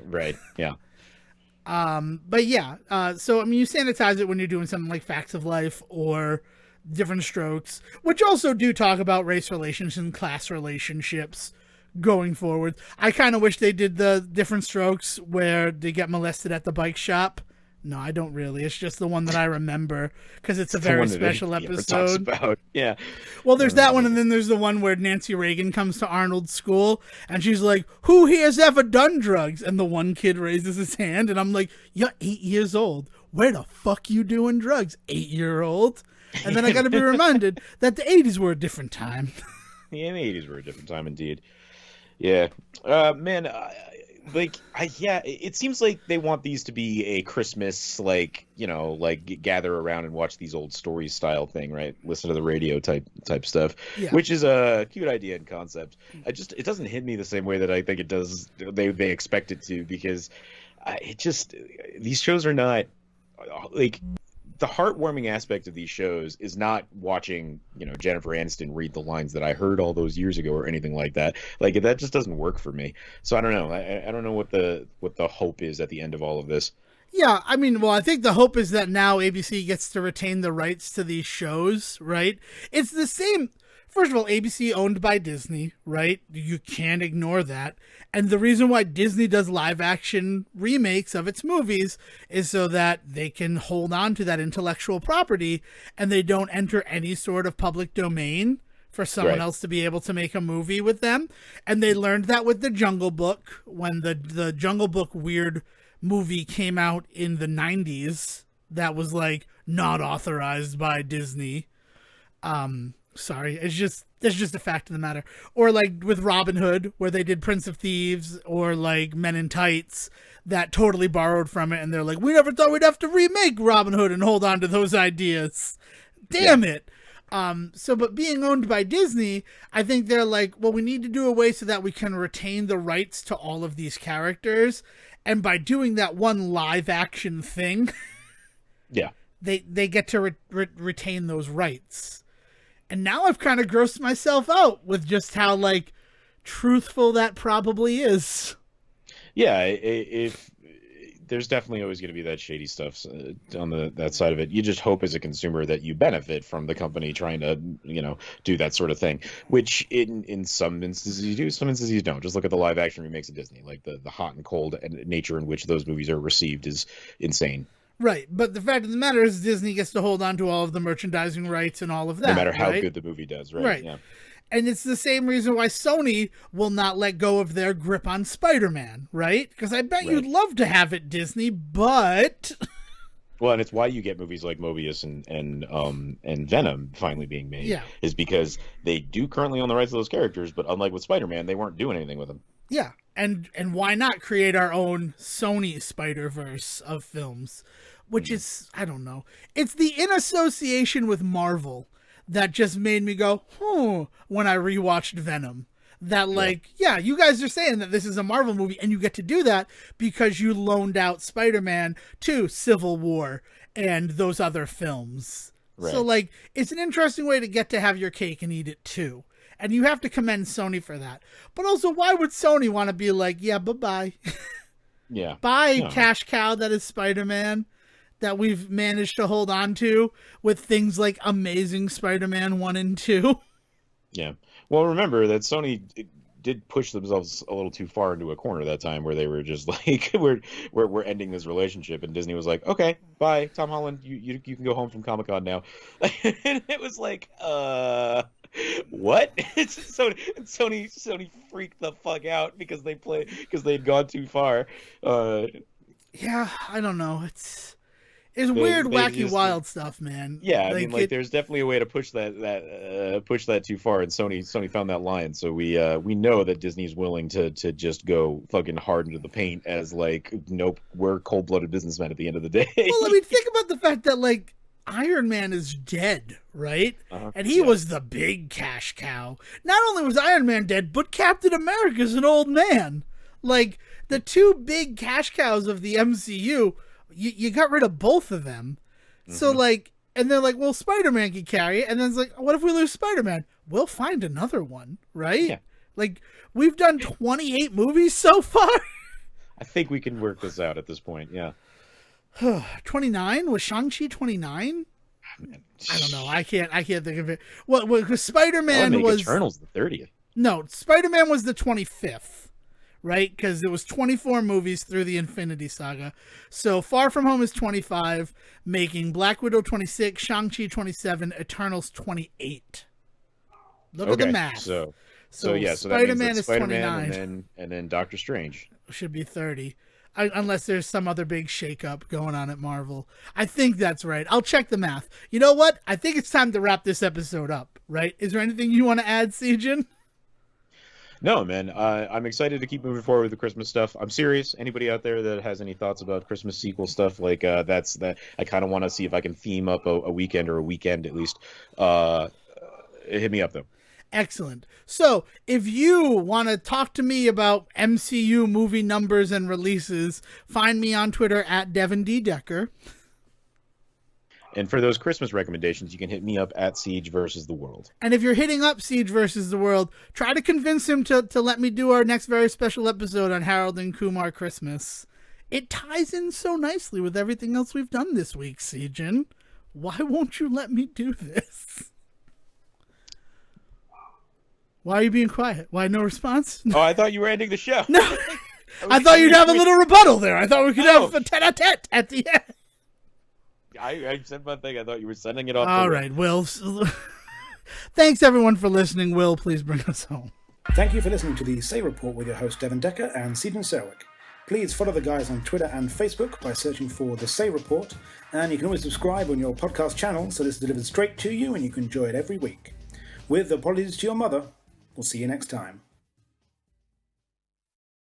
S2: Right, yeah.
S1: But yeah, so I mean, you sanitize it when you're doing something like Facts of Life or Diff'rent Strokes, which also do talk about race relations and class relationships going forward. I kind of wish they did the Diff'rent Strokes where they get molested at the bike shop. No, I don't really. It's just the one that I remember because it's a very special episode.
S2: About. Yeah.
S1: Well, there's that one, and then there's the one where Nancy Reagan comes to Arnold's school, and she's like, "Who here has ever done drugs?" And the one kid raises his hand, and I'm like, "You're 8 years old. where the fuck you doing drugs, 8-year-old? And then I got to be reminded that the 80s were a different time.
S2: Yeah, the 80s were a different time indeed. Yeah. Man, yeah, it seems like they want these to be a Christmas, like, gather around and watch these old stories style thing, right? Listen to the radio type stuff,
S1: Yeah.
S2: which is a cute idea and concept. It doesn't hit me the same way that I think it does. They expect it to, because these shows are not like, the heartwarming aspect of these shows is not watching, Jennifer Aniston read the lines that I heard all those years ago or anything like that. Like, that just doesn't work for me. So I don't know. I don't know what the hope is at the end of all of this.
S1: Yeah, I mean, well, I think the hope is that now ABC gets to retain the rights to these shows, right? It's the same. First of all, ABC owned by Disney, right? You can't ignore that. And the reason why Disney does live action remakes of its movies is so that they can hold on to that intellectual property and they don't enter any sort of public domain for someone else to be able to make a movie with them. And they learned that with the Jungle Book, when the Jungle Book weird movie came out in the 90s that was like not authorized by Disney. Sorry, that's just a fact of the matter. Or like with Robin Hood, where they did Prince of Thieves, or like Men in Tights, that totally borrowed from it, and they're like, we never thought we'd have to remake Robin Hood and hold on to those ideas. Damn it. But being owned by Disney, I think they're like, well, we need to do a way so that we can retain the rights to all of these characters, and by doing that one live action thing, they get to retain those rights. And now I've kind of grossed myself out with just how, like, truthful that probably is.
S2: Yeah, if there's definitely always going to be that shady stuff on that side of it. You just hope as a consumer that you benefit from the company trying to, do that sort of thing, which in some instances you do, some instances you don't. Just look at the live action remakes of Disney. Like the hot and cold nature in which those movies are received is insane.
S1: Right, but the fact of the matter is Disney gets to hold on to all of the merchandising rights and all of that.
S2: No matter how good the movie does, right?
S1: Right.
S2: Yeah.
S1: And it's the same reason why Sony will not let go of their grip on Spider-Man, right? Because I bet you'd love to have it, Disney, but...
S2: Well, and it's why you get movies like Mobius and Venom finally being made.
S1: Yeah.
S2: Is because they do currently own the rights to those characters, but unlike with Spider-Man, they weren't doing anything with them.
S1: Yeah, and why not create our own Sony Spider-Verse of films? Which is, I don't know. It's the in association with Marvel that just made me go, when I rewatched Venom. That, like, you guys are saying that this is a Marvel movie, and you get to do that because you loaned out Spider-Man to Civil War and those other films. Right. So, like, it's an interesting way to get to have your cake and eat it, too. And you have to commend Sony for that. But also, why would Sony want to be like, yeah, bye-bye.
S2: Yeah.
S1: Bye, cash cow that is Spider-Man, that we've managed to hold on to with things like Amazing Spider-Man 1 and 2.
S2: Yeah. Well, remember that Sony did push themselves a little too far into a corner that time, where they were just like, we're ending this relationship, and Disney was like, okay, bye, Tom Holland, you can go home from Comic-Con now. And it was like, what? Sony freaked the fuck out because they'd gone too far.
S1: Yeah, I don't know. It's weird, wacky, wild stuff, man.
S2: Yeah, I mean, there's definitely a way to push that too far, and Sony found that line. So we know that Disney's willing to just go fucking hard into the paint as like, nope, we're cold-blooded businessmen at the end of the day.
S1: Well, I mean, think about the fact that like Iron Man is dead, right? And he was the big cash cow. Not only was Iron Man dead, but Captain America's an old man. Like, the two big cash cows of the MCU. You got rid of both of them. So, like, and they're like, well, Spider-Man can carry it. And then it's like, what if we lose Spider-Man? We'll find another one, right? Yeah. Like, we've done 28 movies so far.
S2: I think we can work this out at this point, yeah.
S1: 29? Was Shang-Chi 29? I don't know. I can't think of it. Well, because Spider-Man was...
S2: Eternal's the 30th.
S1: No, Spider-Man was the 25th. Right? Because it was 24 movies through the Infinity Saga. So Far From Home is 25, making Black Widow 26, Shang-Chi 27, Eternals 28. Look at the math.
S2: So Spider-Man is 29. And then Doctor Strange
S1: should be 30. unless there's some other big shakeup going on at Marvel. I think that's right. I'll check the math. You know what? I think it's time to wrap this episode up, right? Is there anything you want to add, Sejin?
S2: No, man. I'm excited to keep moving forward with the Christmas stuff. I'm serious. Anybody out there that has any thoughts about Christmas sequel stuff, like that's that. I kind of want to see if I can theme up a weekend or a weekend at least. Hit me up though.
S1: Excellent. So, if you want to talk to me about MCU movie numbers and releases, find me on Twitter at Devon D. Decker.
S2: And for those Christmas recommendations, you can hit me up at Siege versus the World.
S1: And if you're hitting up Siege versus the World, try to convince him to let me do our next very special episode on Harold and Kumar Christmas. It ties in so nicely with everything else we've done this week, Sejin. Why won't you let me do this? Why are you being quiet? Why no response?
S2: Oh, I thought you were ending the show.
S1: No, I thought you'd have a little rebuttal there. I thought we could have a tete-a-tete at the end.
S2: I said one thing. I thought you were sending it off.
S1: All right, Will. Thanks, everyone, for listening. Will, please bring us home.
S3: Thank you for listening to the Say Report with your host, Devon Decker and Sejin Serwick. Please follow the guys on Twitter and Facebook by searching for The Say Report, and you can always subscribe on your podcast channel so this is delivered straight to you and you can enjoy it every week. With apologies to your mother, we'll see you next time.